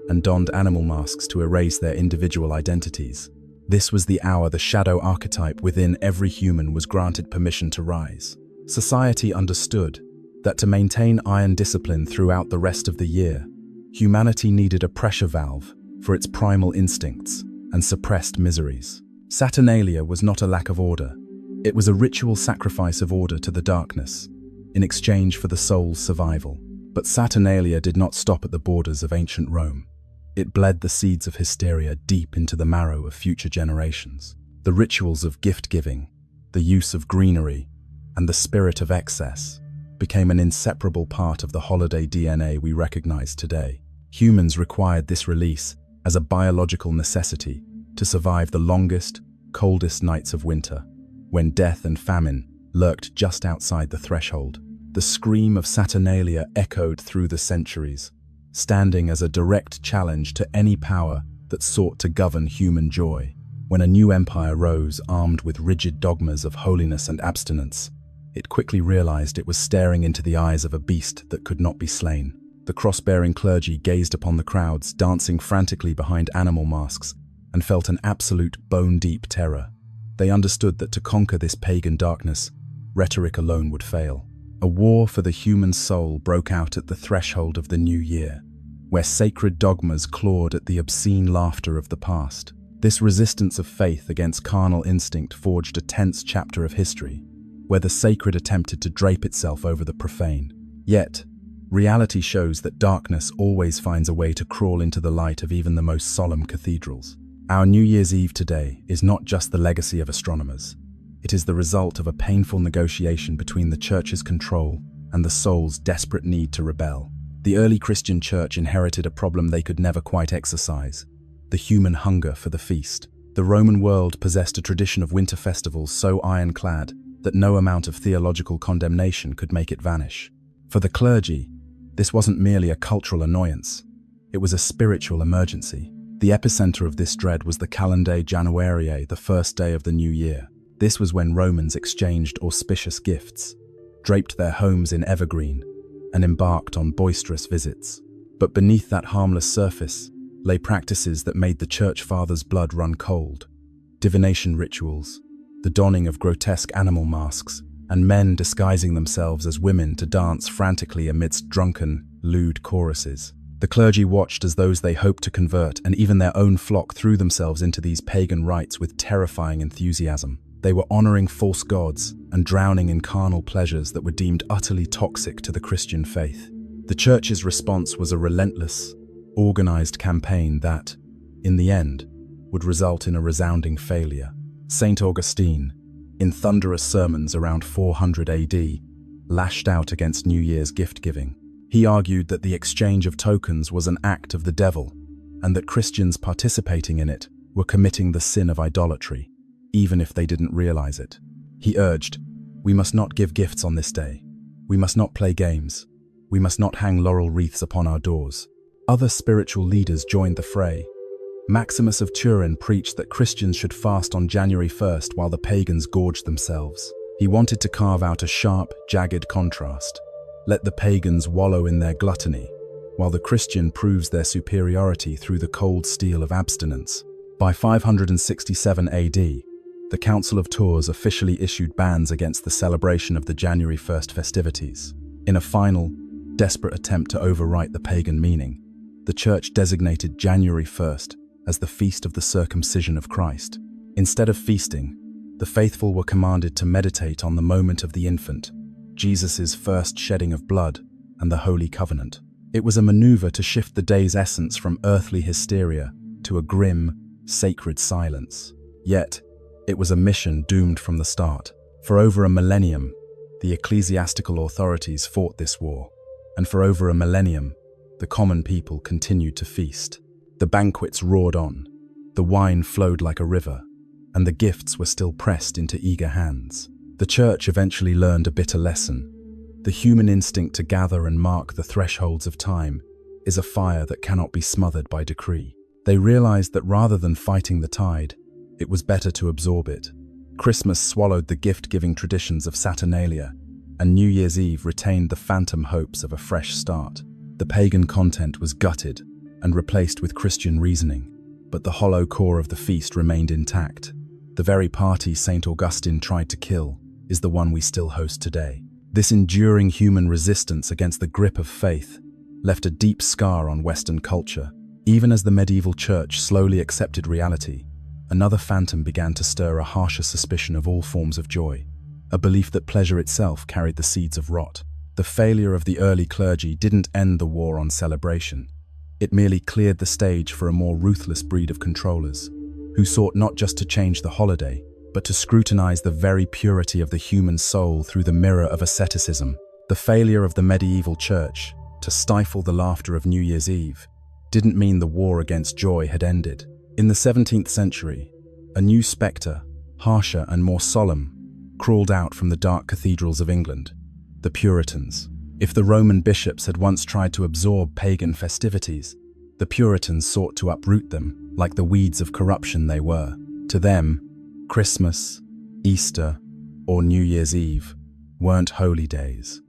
and donned animal masks to erase their individual identities. This was the hour the shadow archetype within every human was granted permission to rise. Society understood that to maintain iron discipline throughout the rest of the year, humanity needed a pressure valve for its primal instincts and suppressed miseries. Saturnalia was not a lack of order. It was a ritual sacrifice of order to the darkness, in exchange for the soul's survival. But Saturnalia did not stop at the borders of ancient Rome. It bled the seeds of hysteria deep into the marrow of future generations. The rituals of gift-giving, the use of greenery, and the spirit of excess became an inseparable part of the holiday DNA we recognize today. Humans required this release as a biological necessity to survive the longest, coldest nights of winter, when death and famine lurked just outside the threshold. The scream of Saturnalia echoed through the centuries, standing as a direct challenge to any power that sought to govern human joy. When a new empire rose armed with rigid dogmas of holiness and abstinence, it quickly realized it was staring into the eyes of a beast that could not be slain. The cross-bearing clergy gazed upon the crowds dancing frantically behind animal masks and felt an absolute bone-deep terror. They understood that to conquer this pagan darkness, rhetoric alone would fail. A war for the human soul broke out at the threshold of the new year, where sacred dogmas clawed at the obscene laughter of the past. This resistance of faith against carnal instinct forged a tense chapter of history, where the sacred attempted to drape itself over the profane. Yet, reality shows that darkness always finds a way to crawl into the light of even the most solemn cathedrals. Our New Year's Eve today is not just the legacy of astronomers. It is the result of a painful negotiation between the Church's control and the soul's desperate need to rebel. The early Christian Church inherited a problem they could never quite exorcise: the human hunger for the feast. The Roman world possessed a tradition of winter festivals so ironclad that no amount of theological condemnation could make it vanish. For the clergy, this wasn't merely a cultural annoyance. It was a spiritual emergency. The epicenter of this dread was the Calendae Januariae, the first day of the new year. This was when Romans exchanged auspicious gifts, draped their homes in evergreen, and embarked on boisterous visits. But beneath that harmless surface lay practices that made the Church Fathers' blood run cold. Divination rituals, the donning of grotesque animal masks, and men disguising themselves as women to dance frantically amidst drunken, lewd choruses. The clergy watched as those they hoped to convert, and even their own flock, threw themselves into these pagan rites with terrifying enthusiasm. They were honoring false gods and drowning in carnal pleasures that were deemed utterly toxic to the Christian faith. The Church's response was a relentless, organized campaign that, in the end, would result in a resounding failure. St. Augustine, in thunderous sermons around 400 AD, lashed out against New Year's gift-giving. He argued that the exchange of tokens was an act of the devil, and that Christians participating in it were committing the sin of idolatry, even if they didn't realize it. He urged, "We must not give gifts on this day. We must not play games. We must not hang laurel wreaths upon our doors." Other spiritual leaders joined the fray. Maximus of Turin preached that Christians should fast on January 1st while the pagans gorged themselves. He wanted to carve out a sharp, jagged contrast. Let the pagans wallow in their gluttony, while the Christian proves their superiority through the cold steel of abstinence. By 567 AD, the Council of Tours officially issued bans against the celebration of the January 1st festivities. In a final, desperate attempt to overwrite the pagan meaning, the Church designated January 1st as the feast of the circumcision of Christ. Instead of feasting, the faithful were commanded to meditate on the moment of the infant, Jesus' first shedding of blood, and the Holy Covenant. It was a maneuver to shift the day's essence from earthly hysteria to a grim, sacred silence. Yet, it was a mission doomed from the start. For over a millennium, the ecclesiastical authorities fought this war, and for over a millennium, the common people continued to feast. The banquets roared on, the wine flowed like a river, and the gifts were still pressed into eager hands. The church eventually learned a bitter lesson. The human instinct to gather and mark the thresholds of time is a fire that cannot be smothered by decree. They realized that rather than fighting the tide, it was better to absorb it. Christmas swallowed the gift-giving traditions of Saturnalia, and New Year's Eve retained the phantom hopes of a fresh start. The pagan content was gutted and replaced with Christian reasoning, but the hollow core of the feast remained intact. The very party St. Augustine tried to kill is the one we still host today. This enduring human resistance against the grip of faith left a deep scar on Western culture. Even as the medieval church slowly accepted reality, another phantom began to stir a harsher suspicion of all forms of joy, a belief that pleasure itself carried the seeds of rot. The failure of the early clergy didn't end the war on celebration. It merely cleared the stage for a more ruthless breed of controllers, who sought not just to change the holiday, but to scrutinize the very purity of the human soul through the mirror of asceticism. The failure of the medieval church to stifle the laughter of New Year's Eve didn't mean the war against joy had ended. In the 17th century, a new spectre, harsher and more solemn, crawled out from the dark cathedrals of England: the Puritans. If the Roman bishops had once tried to absorb pagan festivities, the Puritans sought to uproot them, like the weeds of corruption they were. To them, Christmas, Easter, or New Year's Eve weren't holy days.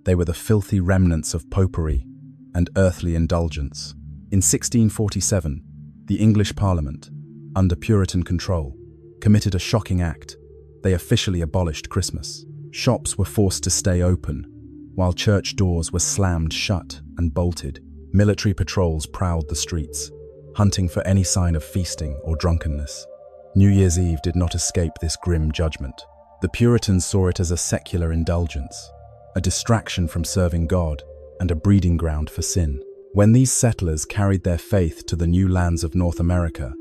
They were the filthy remnants of popery and earthly indulgence. In 1647, the English Parliament, under Puritan control, committed a shocking act. They officially abolished Christmas. Shops were forced to stay open, while church doors were slammed shut and bolted. Military patrols prowled the streets, hunting for any sign of feasting or drunkenness. New Year's Eve did not escape this grim judgment. The Puritans saw it as a secular indulgence, a distraction from serving God, and a breeding ground for sin. When these settlers carried their faith to the new lands of North America,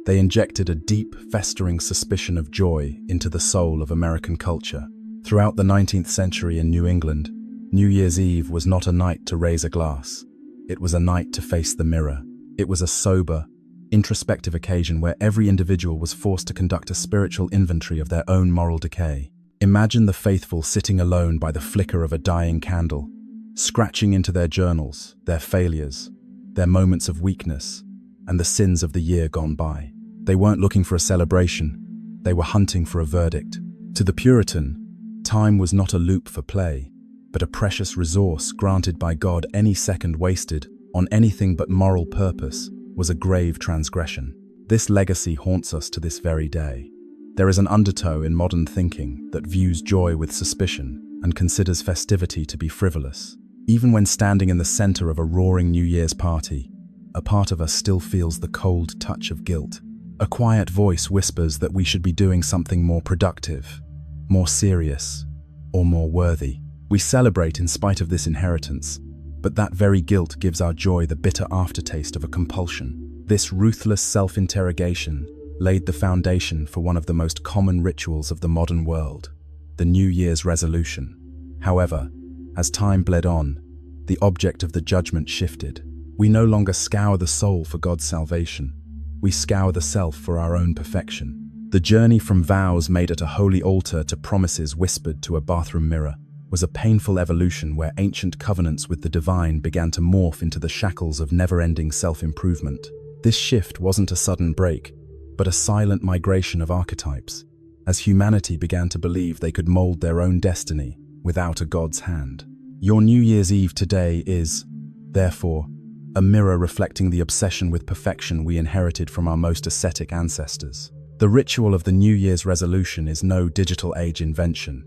they injected a deep, festering suspicion of joy into the soul of American culture. Throughout the 19th century in New England, New Year's Eve was not a night to raise a glass. It was a night to face the mirror. It was a sober, introspective occasion where every individual was forced to conduct a spiritual inventory of their own moral decay. Imagine the faithful sitting alone by the flicker of a dying candle, scratching into their journals, their failures, their moments of weakness, and the sins of the year gone by. They weren't looking for a celebration, they were hunting for a verdict. To the Puritan, time was not a loop for play, but a precious resource granted by God. Any second wasted on anything but moral purpose was a grave transgression. This legacy haunts us to this very day. There is an undertow in modern thinking that views joy with suspicion and considers festivity to be frivolous. Even when standing in the center of a roaring New Year's party, a part of us still feels the cold touch of guilt. A quiet voice whispers that we should be doing something more productive, more serious, or more worthy. We celebrate in spite of this inheritance, but that very guilt gives our joy the bitter aftertaste of a compulsion. This ruthless self-interrogation laid the foundation for one of the most common rituals of the modern world, the New Year's resolution. However, as time bled on, the object of the judgment shifted. We no longer scour the soul for God's salvation. We scour the self for our own perfection. The journey from vows made at a holy altar to promises whispered to a bathroom mirror was a painful evolution where ancient covenants with the divine began to morph into the shackles of never-ending self-improvement. This shift wasn't a sudden break, but a silent migration of archetypes, as humanity began to believe they could mold their own destiny without a God's hand. Your New Year's Eve today is, therefore, a mirror reflecting the obsession with perfection we inherited from our most ascetic ancestors. The ritual of the New Year's resolution is no digital age invention.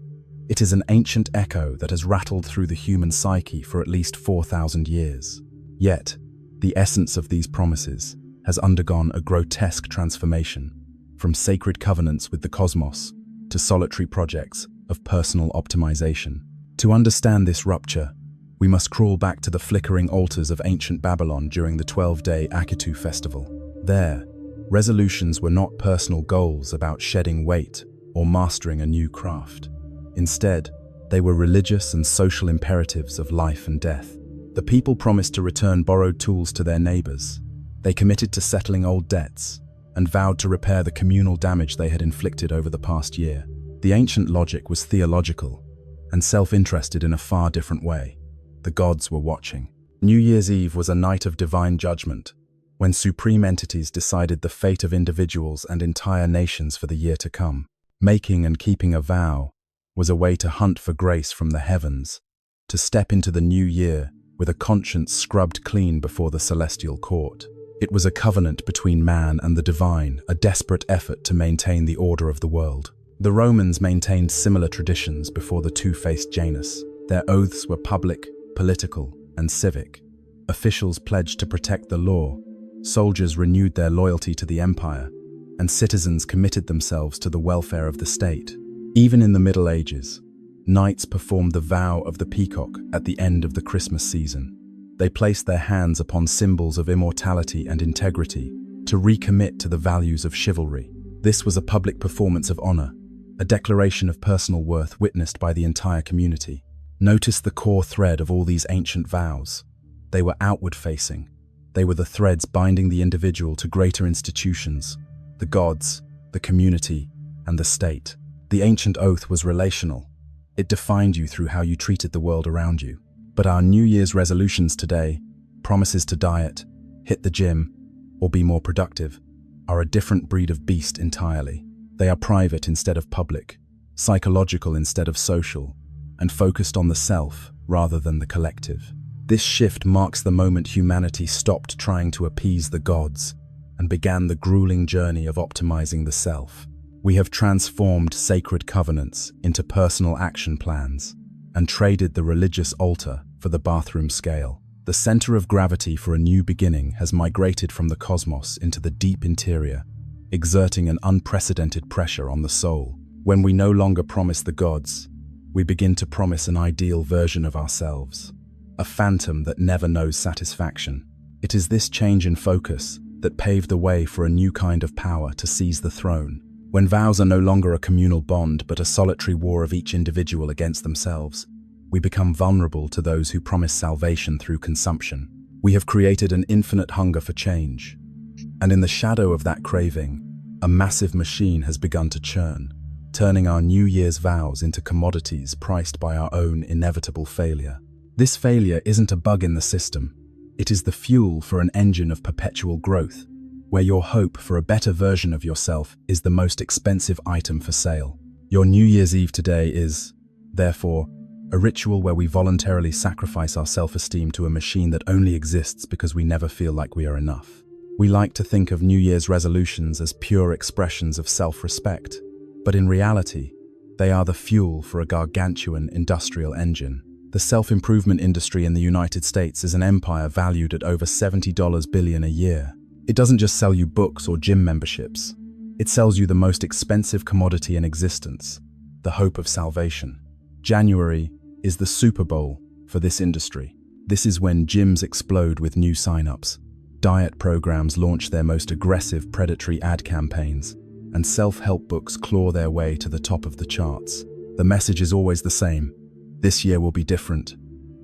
It is an ancient echo that has rattled through the human psyche for at least 4,000 years. Yet, the essence of these promises has undergone a grotesque transformation, from sacred covenants with the cosmos to solitary projects of personal optimization. To understand this rupture, we must crawl back to the flickering altars of ancient Babylon during the 12-day Akitu festival. There, resolutions were not personal goals about shedding weight or mastering a new craft. Instead, they were religious and social imperatives of life and death. The people promised to return borrowed tools to their neighbors. They committed to settling old debts and vowed to repair the communal damage they had inflicted over the past year. The ancient logic was theological and self-interested in a far different way. The gods were watching. New Year's Eve was a night of divine judgment, when supreme entities decided the fate of individuals and entire nations for the year to come. Making and keeping a vow was a way to hunt for grace from the heavens, to step into the new year with a conscience scrubbed clean before the celestial court. It was a covenant between man and the divine, a desperate effort to maintain the order of the world. The Romans maintained similar traditions before the two-faced Janus. Their oaths were public, political, and civic. Officials pledged to protect the law, soldiers renewed their loyalty to the empire, and citizens committed themselves to the welfare of the state. Even in the Middle Ages, knights performed the vow of the peacock at the end of the Christmas season. They placed their hands upon symbols of immortality and integrity to recommit to the values of chivalry. This was a public performance of honor, a declaration of personal worth witnessed by the entire community. Notice the core thread of all these ancient vows. They were outward-facing. They were the threads binding the individual to greater institutions, the gods, the community, and the state. The ancient oath was relational. It defined you through how you treated the world around you. But our New Year's resolutions today, promises to diet, hit the gym, or be more productive, are a different breed of beast entirely. They are private instead of public, psychological instead of social, and focused on the self rather than the collective. This shift marks the moment humanity stopped trying to appease the gods and began the grueling journey of optimizing the self. We have transformed sacred covenants into personal action plans and traded the religious altar for the bathroom scale. The center of gravity for a new beginning has migrated from the cosmos into the deep interior, exerting an unprecedented pressure on the soul. When we no longer promise the gods, we begin to promise an ideal version of ourselves, a phantom that never knows satisfaction. It is this change in focus that paved the way for a new kind of power to seize the throne. When vows are no longer a communal bond but a solitary war of each individual against themselves, we become vulnerable to those who promise salvation through consumption. We have created an infinite hunger for change, and in the shadow of that craving, a massive machine has begun to churn, turning our New Year's vows into commodities priced by our own inevitable failure. This failure isn't a bug in the system. It is the fuel for an engine of perpetual growth, where your hope for a better version of yourself is the most expensive item for sale. Your New Year's Eve today is, therefore, a ritual where we voluntarily sacrifice our self-esteem to a machine that only exists because we never feel like we are enough. We like to think of New Year's resolutions as pure expressions of self-respect, but in reality, they are the fuel for a gargantuan industrial engine. The self-improvement industry in the United States is an empire valued at over $70 billion a year. It doesn't just sell you books or gym memberships. It sells you the most expensive commodity in existence, the hope of salvation. January is the Super Bowl for this industry. This is when gyms explode with new sign-ups, diet programs launch their most aggressive predatory ad campaigns, and self-help books claw their way to the top of the charts. The message is always the same. This year will be different.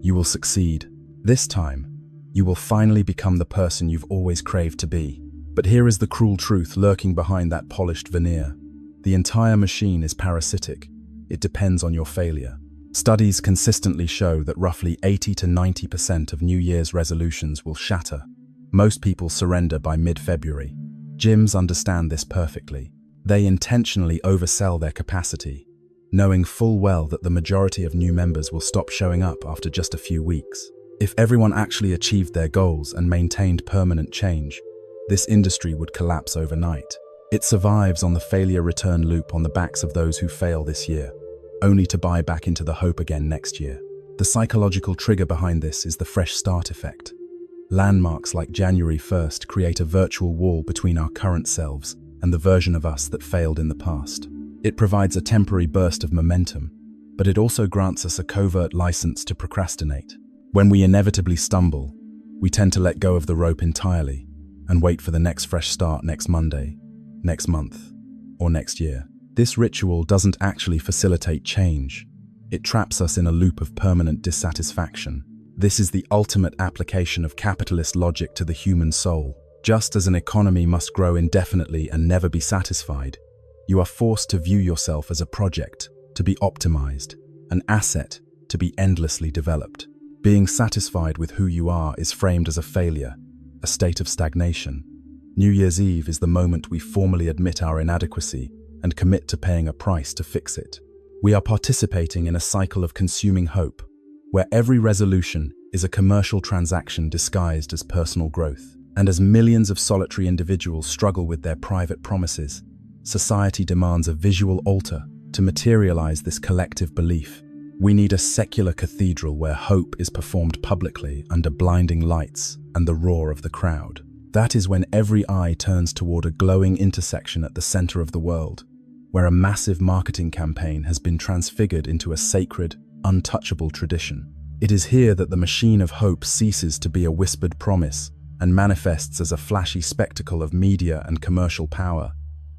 You will succeed. This time, you will finally become the person you've always craved to be. But here is the cruel truth lurking behind that polished veneer. The entire machine is parasitic. It depends on your failure. Studies consistently show that roughly 80 to 90% of New Year's resolutions will shatter. Most people surrender by mid-February. Gyms understand this perfectly. They intentionally oversell their capacity, knowing full well that the majority of new members will stop showing up after just a few weeks. If everyone actually achieved their goals and maintained permanent change, this industry would collapse overnight. It survives on the failure-return loop on the backs of those who fail this year, only to buy back into the hope again next year. The psychological trigger behind this is the fresh start effect. Landmarks like January 1st create a virtual wall between our current selves and the version of us that failed in the past. It provides a temporary burst of momentum, but it also grants us a covert license to procrastinate. When we inevitably stumble, we tend to let go of the rope entirely, and wait for the next fresh start next Monday, next month, or next year. This ritual doesn't actually facilitate change. It traps us in a loop of permanent dissatisfaction. This is the ultimate application of capitalist logic to the human soul. Just as an economy must grow indefinitely and never be satisfied, you are forced to view yourself as a project, to be optimized, an asset, to be endlessly developed. Being satisfied with who you are is framed as a failure, a state of stagnation. New Year's Eve is the moment we formally admit our inadequacy and commit to paying a price to fix it. We are participating in a cycle of consuming hope, where every resolution is a commercial transaction disguised as personal growth. And as millions of solitary individuals struggle with their private promises, society demands a visual altar to materialize this collective belief. We need a secular cathedral where hope is performed publicly under blinding lights and the roar of the crowd. That is when every eye turns toward a glowing intersection at the center of the world, where a massive marketing campaign has been transfigured into a sacred, untouchable tradition. It is here that the machine of hope ceases to be a whispered promise and manifests as a flashy spectacle of media and commercial power,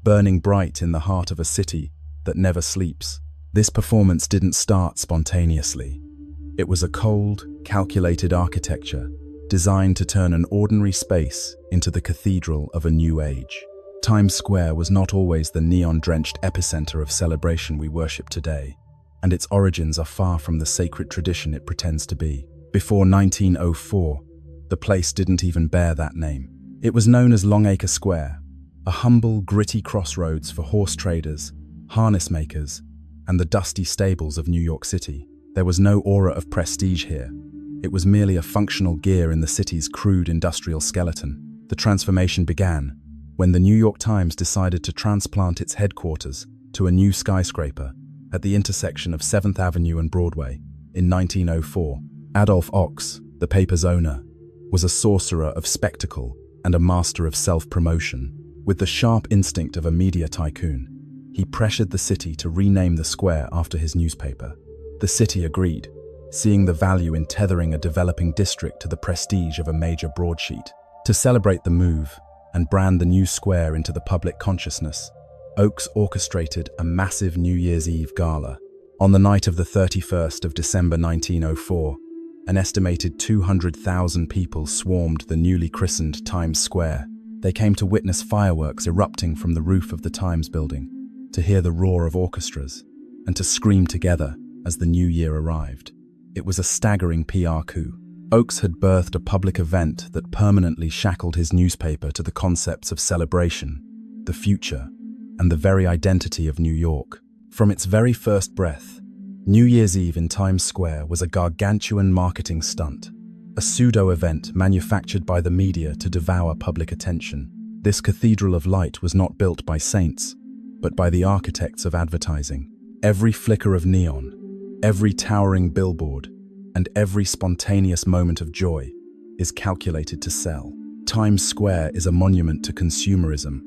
burning bright in the heart of a city that never sleeps. This performance didn't start spontaneously. It was a cold, calculated architecture designed to turn an ordinary space into the cathedral of a new age. Times Square was not always the neon-drenched epicenter of celebration we worship today, and its origins are far from the sacred tradition it pretends to be. Before 1904, the place didn't even bear that name. It was known as Longacre Square, a humble, gritty crossroads for horse traders, harness makers, and the dusty stables of New York City. There was no aura of prestige here. It was merely a functional gear in the city's crude industrial skeleton. The transformation began when the New York Times decided to transplant its headquarters to a new skyscraper at the intersection of 7th Avenue and Broadway in 1904. Adolph Ochs, the paper's owner, was a sorcerer of spectacle and a master of self-promotion. With the sharp instinct of a media tycoon, he pressured the city to rename the square after his newspaper. The city agreed, seeing the value in tethering a developing district to the prestige of a major broadsheet. To celebrate the move and brand the new square into the public consciousness, Ochs orchestrated a massive New Year's Eve gala. On the night of the 31st of December 1904, an estimated 200,000 people swarmed the newly christened Times Square. They came to witness fireworks erupting from the roof of the Times building, to hear the roar of orchestras, and to scream together as the new year arrived. It was a staggering PR coup. Ochs had birthed a public event that permanently shackled his newspaper to the concepts of celebration, the future, and the very identity of New York. From its very first breath, New Year's Eve in Times Square was a gargantuan marketing stunt, a pseudo-event manufactured by the media to devour public attention. This cathedral of light was not built by saints, but by the architects of advertising. Every flicker of neon, every towering billboard, and every spontaneous moment of joy is calculated to sell. Times Square is a monument to consumerism,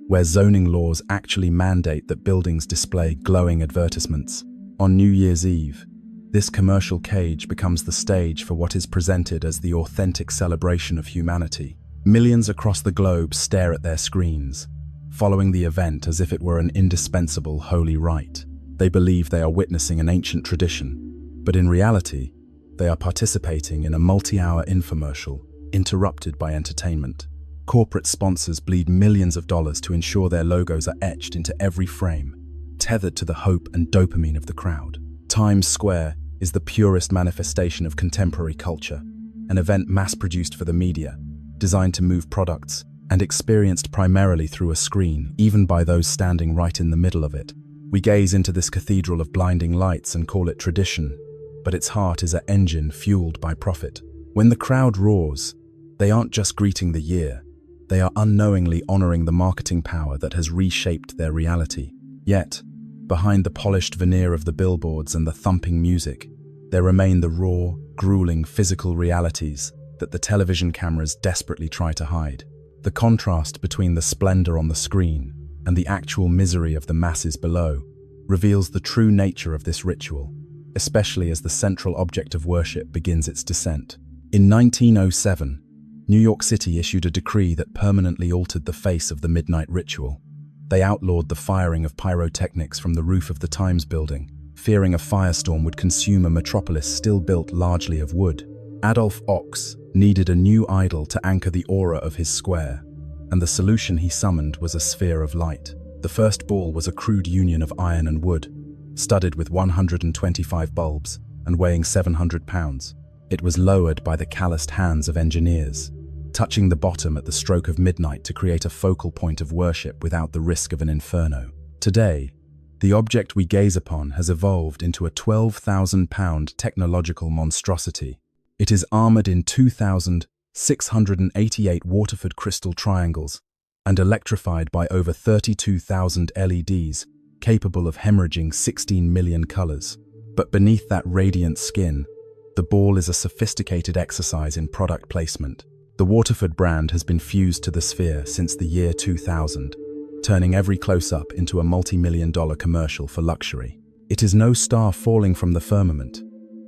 where zoning laws actually mandate that buildings display glowing advertisements. On New Year's Eve, this commercial cage becomes the stage for what is presented as the authentic celebration of humanity. Millions across the globe stare at their screens, following the event as if it were an indispensable holy rite. They believe they are witnessing an ancient tradition, but in reality, they are participating in a multi-hour infomercial interrupted by entertainment. Corporate sponsors bleed millions of dollars to ensure their logos are etched into every frame, tethered to the hope and dopamine of the crowd. Times Square is the purest manifestation of contemporary culture, an event mass-produced for the media, designed to move products, and experienced primarily through a screen, even by those standing right in the middle of it. We gaze into this cathedral of blinding lights and call it tradition, but its heart is an engine fueled by profit. When the crowd roars, they aren't just greeting the year, they are unknowingly honoring the marketing power that has reshaped their reality. Yet, behind the polished veneer of the billboards and the thumping music, there remain the raw, grueling physical realities that the television cameras desperately try to hide. The contrast between the splendor on the screen and the actual misery of the masses below reveals the true nature of this ritual, especially as the central object of worship begins its descent. In 1907, New York City issued a decree that permanently altered the face of the midnight ritual. They outlawed the firing of pyrotechnics from the roof of the Times building, fearing a firestorm would consume a metropolis still built largely of wood. Adolf Ox needed a new idol to anchor the aura of his square, and the solution he summoned was a sphere of light. The first ball was a crude union of iron and wood, studded with 125 bulbs and weighing 700 pounds. It was lowered by the calloused hands of engineers, touching the bottom at the stroke of midnight to create a focal point of worship without the risk of an inferno. Today, the object we gaze upon has evolved into a 12,000-pound technological monstrosity. It is armored in 2,688 Waterford crystal triangles and electrified by over 32,000 LEDs, capable of hemorrhaging 16 million colors. But beneath that radiant skin, the ball is a sophisticated exercise in product placement. The Waterford brand has been fused to the sphere since the year 2000, turning every close-up into a multi-million-dollar commercial for luxury. It is no star falling from the firmament.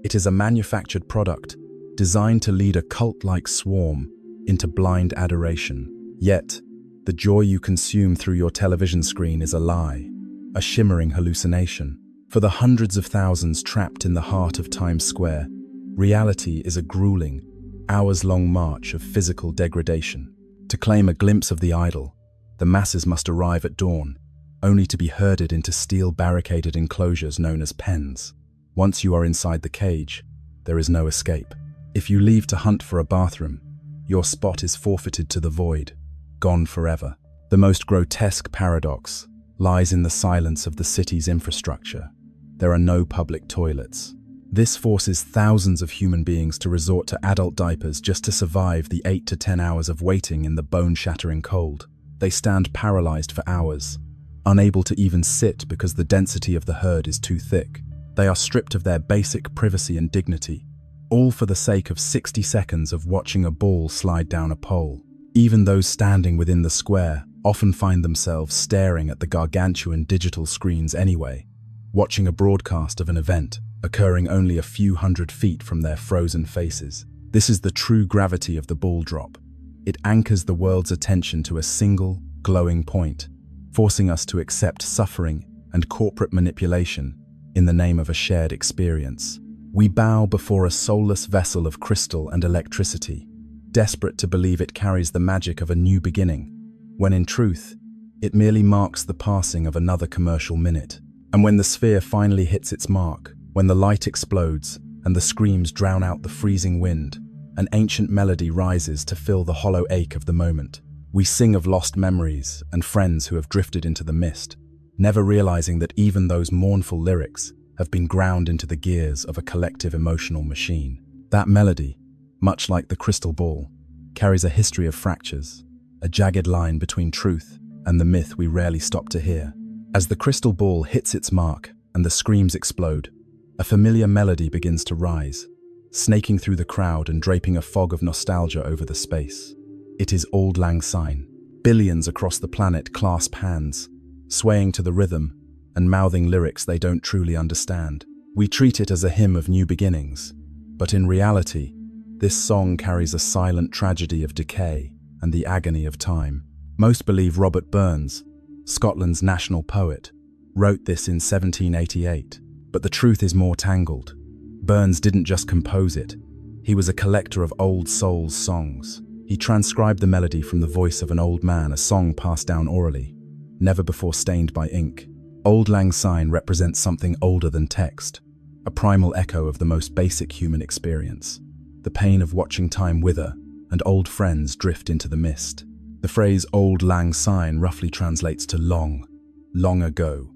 It is a manufactured product designed to lead a cult-like swarm into blind adoration. Yet, the joy you consume through your television screen is a lie, a shimmering hallucination. For the hundreds of thousands trapped in the heart of Times Square, reality is a grueling, hours-long march of physical degradation. To claim a glimpse of the idol, the masses must arrive at dawn, only to be herded into steel-barricaded enclosures known as pens. Once you are inside the cage, there is no escape. If you leave to hunt for a bathroom, your spot is forfeited to the void, gone forever. The most grotesque paradox lies in the silence of the city's infrastructure. There are no public toilets. This forces thousands of human beings to resort to adult diapers just to survive the 8 to 10 hours of waiting in the bone-shattering cold. They stand paralyzed for hours, unable to even sit because the density of the herd is too thick. They are stripped of their basic privacy and dignity, all for the sake of 60 seconds of watching a ball slide down a pole. Even those standing within the square often find themselves staring at the gargantuan digital screens anyway, watching a broadcast of an event occurring only a few hundred feet from their frozen faces. This is the true gravity of the ball drop. It anchors the world's attention to a single, glowing point, forcing us to accept suffering and corporate manipulation in the name of a shared experience. We bow before a soulless vessel of crystal and electricity, desperate to believe it carries the magic of a new beginning, when in truth, it merely marks the passing of another commercial minute. And when the sphere finally hits its mark, when the light explodes and the screams drown out the freezing wind, an ancient melody rises to fill the hollow ache of the moment. We sing of lost memories and friends who have drifted into the mist, never realizing that even those mournful lyrics have been ground into the gears of a collective emotional machine. That melody, much like the crystal ball, carries a history of fractures, a jagged line between truth and the myth we rarely stop to hear. As the crystal ball hits its mark and the screams explode, a familiar melody begins to rise, snaking through the crowd and draping a fog of nostalgia over the space. It is Auld Lang Syne. Billions across the planet clasp hands, swaying to the rhythm and mouthing lyrics they don't truly understand. We treat it as a hymn of new beginnings, but in reality, this song carries a silent tragedy of decay and the agony of time. Most believe Robert Burns, Scotland's national poet, wrote this in 1788, but the truth is more tangled. Burns didn't just compose it, he was a collector of old souls songs. He transcribed the melody from the voice of an old man, a song passed down orally, never before stained by ink. Auld Lang Syne represents something older than text, a primal echo of the most basic human experience, the pain of watching time wither and old friends drift into the mist. The phrase Auld Lang Syne roughly translates to long, long ago,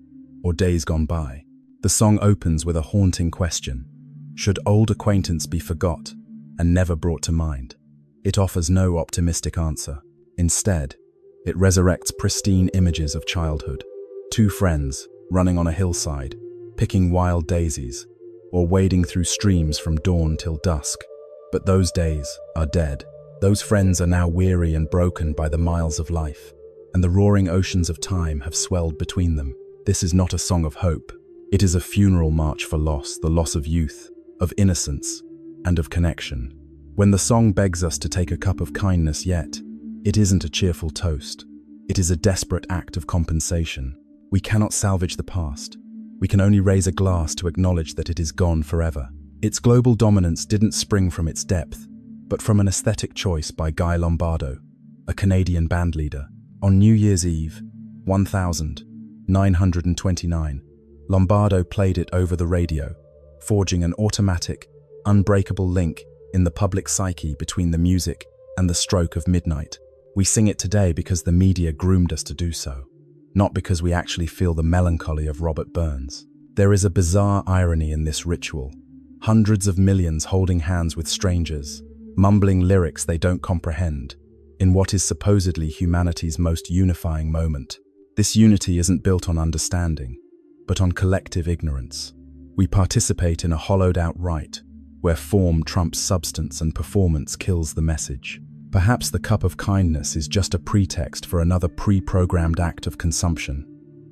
or days gone by. The song opens with a haunting question: should old acquaintance be forgot and never brought to mind? It offers no optimistic answer. Instead, it resurrects pristine images of childhood. Two friends running on a hillside, picking wild daisies, or wading through streams from dawn till dusk. But those days are dead. Those friends are now weary and broken by the miles of life, and the roaring oceans of time have swelled between them. This is not a song of hope. It is a funeral march for loss, the loss of youth, of innocence, and of connection. When the song begs us to take a cup of kindness yet, it isn't a cheerful toast. It is a desperate act of compensation. We cannot salvage the past. We can only raise a glass to acknowledge that it is gone forever. Its global dominance didn't spring from its depth, but from an aesthetic choice by Guy Lombardo, a Canadian bandleader. On New Year's Eve, 1929, Lombardo played it over the radio, forging an automatic, unbreakable link in the public psyche between the music and the stroke of midnight. We sing it today because the media groomed us to do so, not because we actually feel the melancholy of Robert Burns. There is a bizarre irony in this ritual. Hundreds of millions holding hands with strangers, mumbling lyrics they don't comprehend, in what is supposedly humanity's most unifying moment. This unity isn't built on understanding, but on collective ignorance. We participate in a hollowed-out rite, where form trumps substance and performance kills the message. Perhaps the cup of kindness is just a pretext for another pre-programmed act of consumption.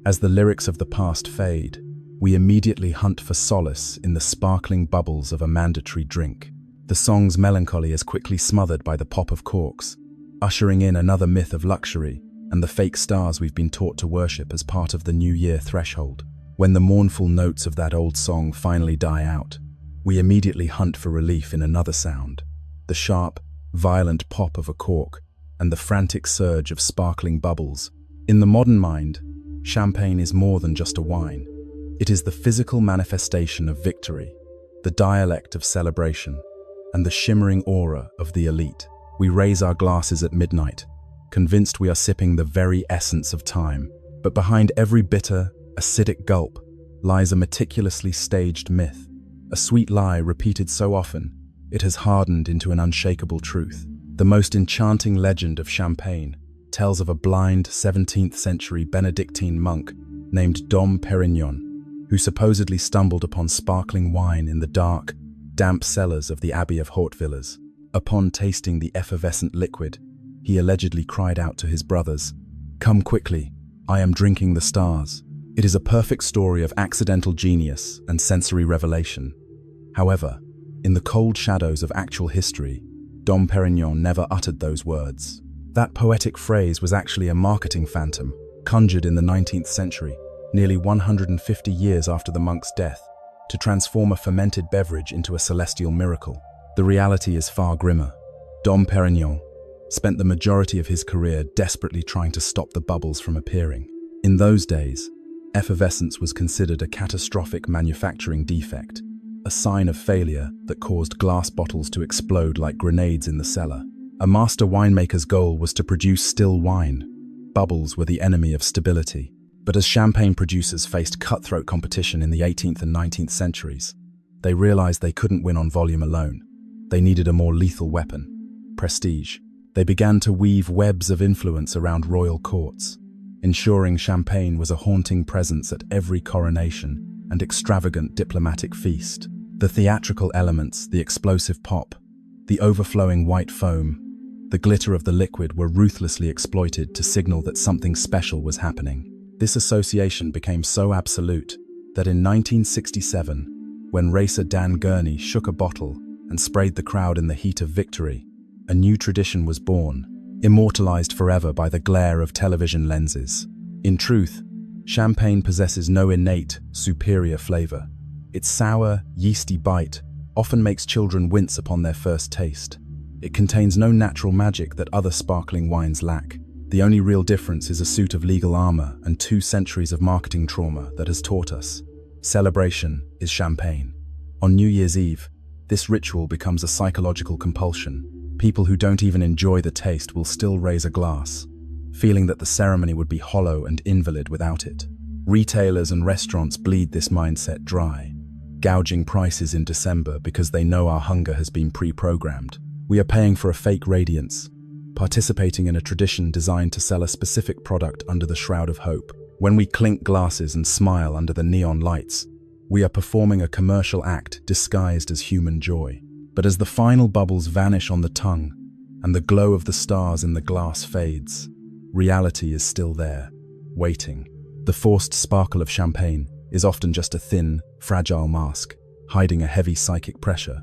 As the lyrics of the past fade, we immediately hunt for solace in the sparkling bubbles of a mandatory drink. The song's melancholy is quickly smothered by the pop of corks, ushering in another myth of luxury and the fake stars we've been taught to worship as part of the New Year threshold. When the mournful notes of that old song finally die out, we immediately hunt for relief in another sound, the sharp, violent pop of a cork and the frantic surge of sparkling bubbles. In the modern mind, champagne is more than just a wine. It is the physical manifestation of victory, the dialect of celebration, and the shimmering aura of the elite. We raise our glasses at midnight, convinced we are sipping the very essence of time. But behind every bitter, acidic gulp lies a meticulously staged myth, a sweet lie repeated so often it has hardened into an unshakable truth. The most enchanting legend of champagne tells of a blind 17th century Benedictine monk named Dom Perignon, who supposedly stumbled upon sparkling wine in the dark, damp cellars of the Abbey of Hautevillers. Upon tasting the effervescent liquid, he allegedly cried out to his brothers, "Come quickly, I am drinking the stars." It is a perfect story of accidental genius and sensory revelation. However, in the cold shadows of actual history, Dom Perignon never uttered those words. That poetic phrase was actually a marketing phantom, conjured in the 19th century, nearly 150 years after the monk's death, to transform a fermented beverage into a celestial miracle. The reality is far grimmer. Dom Perignon spent the majority of his career desperately trying to stop the bubbles from appearing. In those days, effervescence was considered a catastrophic manufacturing defect, a sign of failure that caused glass bottles to explode like grenades in the cellar. A master winemaker's goal was to produce still wine. Bubbles were the enemy of stability. But as champagne producers faced cutthroat competition in the 18th and 19th centuries, they realized they couldn't win on volume alone. They needed a more lethal weapon: prestige. They began to weave webs of influence around royal courts, ensuring champagne was a haunting presence at every coronation and extravagant diplomatic feast. The theatrical elements, the explosive pop, the overflowing white foam, the glitter of the liquid were ruthlessly exploited to signal that something special was happening. This association became so absolute that in 1967, when racer Dan Gurney shook a bottle and sprayed the crowd in the heat of victory, a new tradition was born, immortalized forever by the glare of television lenses. In truth, champagne possesses no innate, superior flavor. Its sour, yeasty bite often makes children wince upon their first taste. It contains no natural magic that other sparkling wines lack. The only real difference is a suit of legal armor and 2 centuries of marketing trauma that has taught us: celebration is champagne. On New Year's Eve, this ritual becomes a psychological compulsion. People who don't even enjoy the taste will still raise a glass, feeling that the ceremony would be hollow and invalid without it. Retailers and restaurants bleed this mindset dry, gouging prices in December because they know our hunger has been pre-programmed. We are paying for a fake radiance, participating in a tradition designed to sell a specific product under the shroud of hope. When we clink glasses and smile under the neon lights, we are performing a commercial act disguised as human joy. But as the final bubbles vanish on the tongue and the glow of the stars in the glass fades, reality is still there, waiting. The forced sparkle of champagne is often just a thin, fragile mask, hiding a heavy psychic pressure.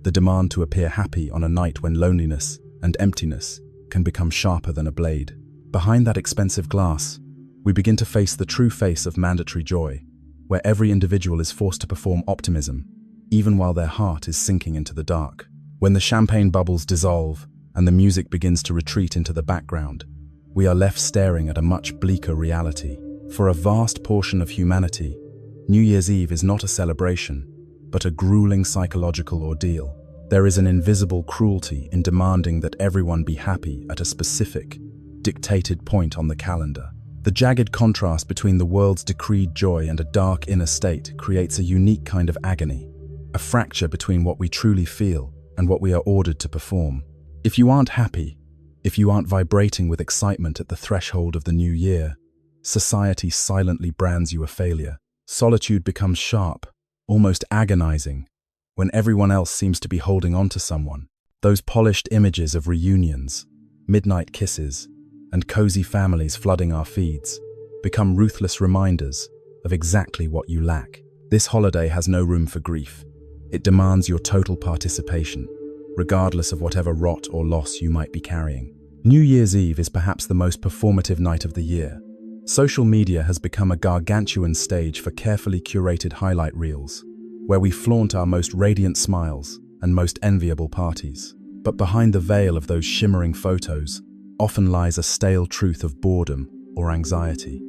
the demand to appear happy on a night when loneliness and emptiness can become sharper than a blade. Behind that expensive glass, we begin to face the true face of mandatory joy, where every individual is forced to perform optimism, even while their heart is sinking into the dark. When the champagne bubbles dissolve and the music begins to retreat into the background, we are left staring at a much bleaker reality. For a vast portion of humanity, New Year's Eve is not a celebration, but a grueling psychological ordeal. There is an invisible cruelty in demanding that everyone be happy at a specific, dictated point on the calendar. The jagged contrast between the world's decreed joy and a dark inner state creates a unique kind of agony, a fracture between what we truly feel and what we are ordered to perform. If you aren't happy, if you aren't vibrating with excitement at the threshold of the new year, society silently brands you a failure. Solitude becomes sharp, almost agonizing, when everyone else seems to be holding on to someone. Those polished images of reunions, midnight kisses, and cozy families flooding our feeds become ruthless reminders of exactly what you lack. This holiday has no room for grief. It demands your total participation, regardless of whatever rot or loss you might be carrying. New Year's Eve is perhaps the most performative night of the year. Social media has become a gargantuan stage for carefully curated highlight reels, where we flaunt our most radiant smiles and most enviable parties. But behind the veil of those shimmering photos often lies a stale truth of boredom or anxiety.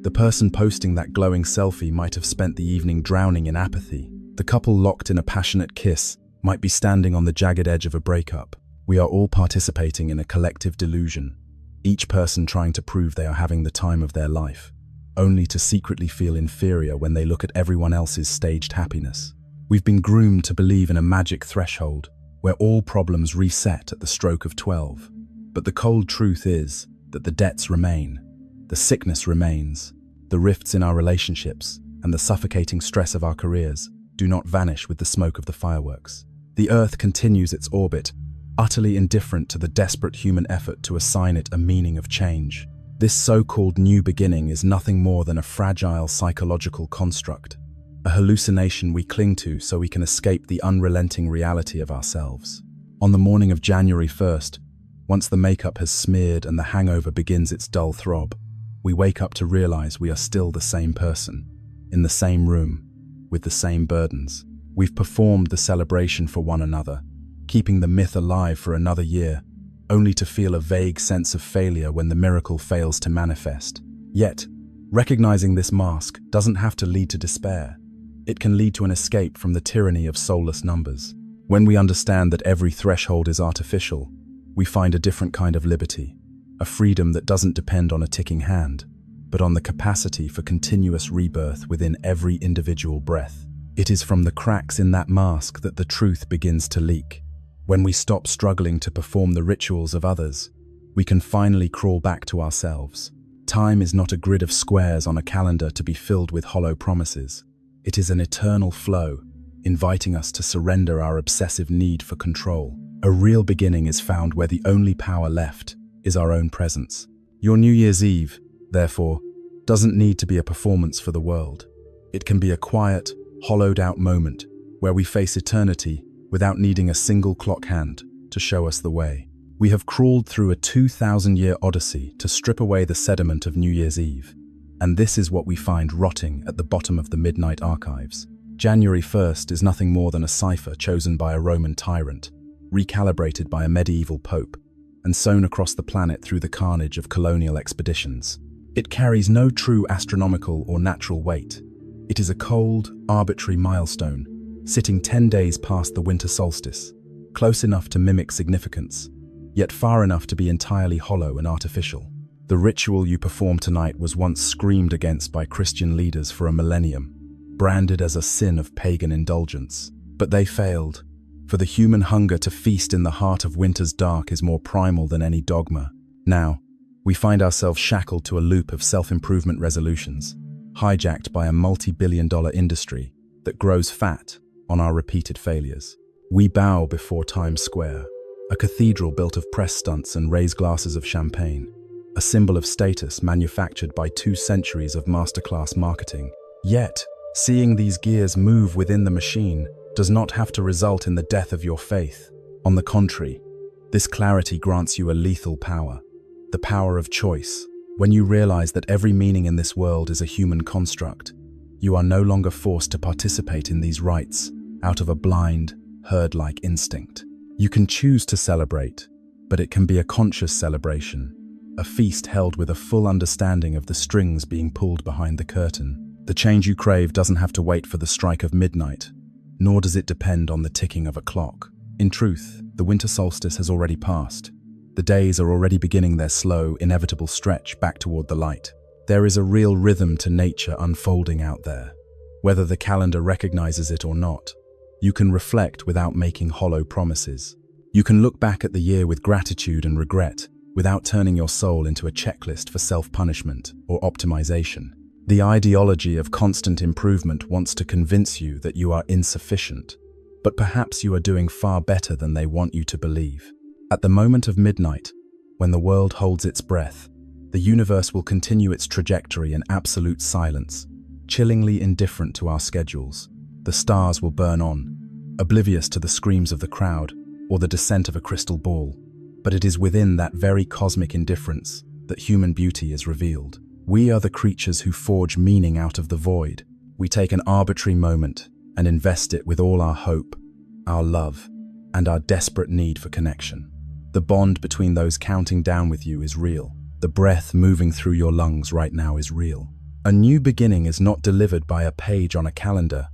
The person posting that glowing selfie might have spent the evening drowning in apathy. The couple locked in a passionate kiss might be standing on the jagged edge of a breakup. We are all participating in a collective delusion, each person trying to prove they are having the time of their life, only to secretly feel inferior when they look at everyone else's staged happiness. We've been groomed to believe in a magic threshold, where all problems reset at the stroke of 12. But the cold truth is that the debts remain, the sickness remains, the rifts in our relationships, and the suffocating stress of our careers do not vanish with the smoke of the fireworks. The Earth continues its orbit, utterly indifferent to the desperate human effort to assign it a meaning of change. This so-called new beginning is nothing more than a fragile psychological construct, a hallucination we cling to so we can escape the unrelenting reality of ourselves. On the morning of January 1st, once the makeup has smeared and the hangover begins its dull throb, we wake up to realize we are still the same person, in the same room, with the same burdens. We've performed the celebration for one another, keeping the myth alive for another year, only to feel a vague sense of failure when the miracle fails to manifest. Yet, recognizing this mask doesn't have to lead to despair. It can lead to an escape from the tyranny of soulless numbers. When we understand that every threshold is artificial, we find a different kind of liberty, a freedom that doesn't depend on a ticking hand, but on the capacity for continuous rebirth within every individual breath. It is from the cracks in that mask that the truth begins to leak. When we stop struggling to perform the rituals of others, we can finally crawl back to ourselves. Time is not a grid of squares on a calendar to be filled with hollow promises. It is an eternal flow, inviting us to surrender our obsessive need for control. A real beginning is found where the only power left is our own presence. Your New Year's Eve, therefore, doesn't need to be a performance for the world. It can be a quiet, hollowed-out moment where we face eternity without needing a single clock hand to show us the way. We have crawled through a 2,000-year odyssey to strip away the sediment of New Year's Eve, and this is what we find rotting at the bottom of the midnight archives. January 1st is nothing more than a cipher chosen by a Roman tyrant, recalibrated by a medieval pope, and sewn across the planet through the carnage of colonial expeditions. It carries no true astronomical or natural weight. It is a cold, arbitrary milestone, sitting 10 days past the winter solstice, close enough to mimic significance, yet far enough to be entirely hollow and artificial. The ritual you perform tonight was once screamed against by Christian leaders for a millennium, branded as a sin of pagan indulgence. But they failed, for the human hunger to feast in the heart of winter's dark is more primal than any dogma. Now, we find ourselves shackled to a loop of self-improvement resolutions, hijacked by a multi-billion-dollar industry that grows fat on our repeated failures. We bow before Times Square, a cathedral built of press stunts and raised glasses of champagne, a symbol of status manufactured by 2 centuries of masterclass marketing. Yet, seeing these gears move within the machine, does not have to result in the death of your faith. On the contrary, this clarity grants you a lethal power, the power of choice. When you realize that every meaning in this world is a human construct, you are no longer forced to participate in these rites out of a blind, herd-like instinct. You can choose to celebrate, but it can be a conscious celebration, a feast held with a full understanding of the strings being pulled behind the curtain. The change you crave doesn't have to wait for the strike of midnight, nor does it depend on the ticking of a clock. In truth, the winter solstice has already passed. The days are already beginning their slow, inevitable stretch back toward the light. There is a real rhythm to nature unfolding out there. Whether the calendar recognizes it or not, you can reflect without making hollow promises. You can look back at the year with gratitude and regret, without turning your soul into a checklist for self-punishment or optimization. The ideology of constant improvement wants to convince you that you are insufficient, but perhaps you are doing far better than they want you to believe. At the moment of midnight, when the world holds its breath, the universe will continue its trajectory in absolute silence, chillingly indifferent to our schedules. The stars will burn on, oblivious to the screams of the crowd or the descent of a crystal ball. But it is within that very cosmic indifference that human beauty is revealed. We are the creatures who forge meaning out of the void. We take an arbitrary moment and invest it with all our hope, our love, and our desperate need for connection. The bond between those counting down with you is real. The breath moving through your lungs right now is real. A new beginning is not delivered by a page on a calendar.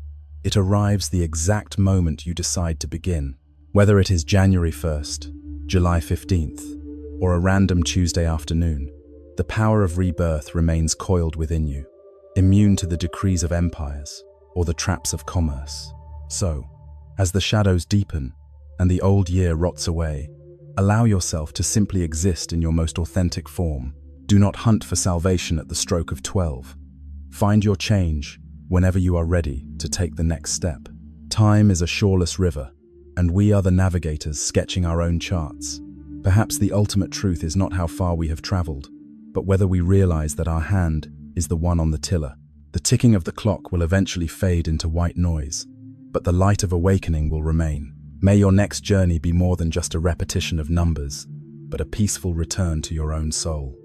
It arrives the exact moment you decide to begin. Whether it is January 1st, July 15th, or a random Tuesday afternoon, the power of rebirth remains coiled within you, immune to the decrees of empires or the traps of commerce. So, as the shadows deepen and the old year rots away, allow yourself to simply exist in your most authentic form. Do not hunt for salvation at the stroke of 12. Find your change whenever you are ready to take the next step. Time is a shoreless river, and we are the navigators sketching our own charts. Perhaps the ultimate truth is not how far we have traveled, but whether we realize that our hand is the one on the tiller. The ticking of the clock will eventually fade into white noise, but the light of awakening will remain. May your next journey be more than just a repetition of numbers, but a peaceful return to your own soul.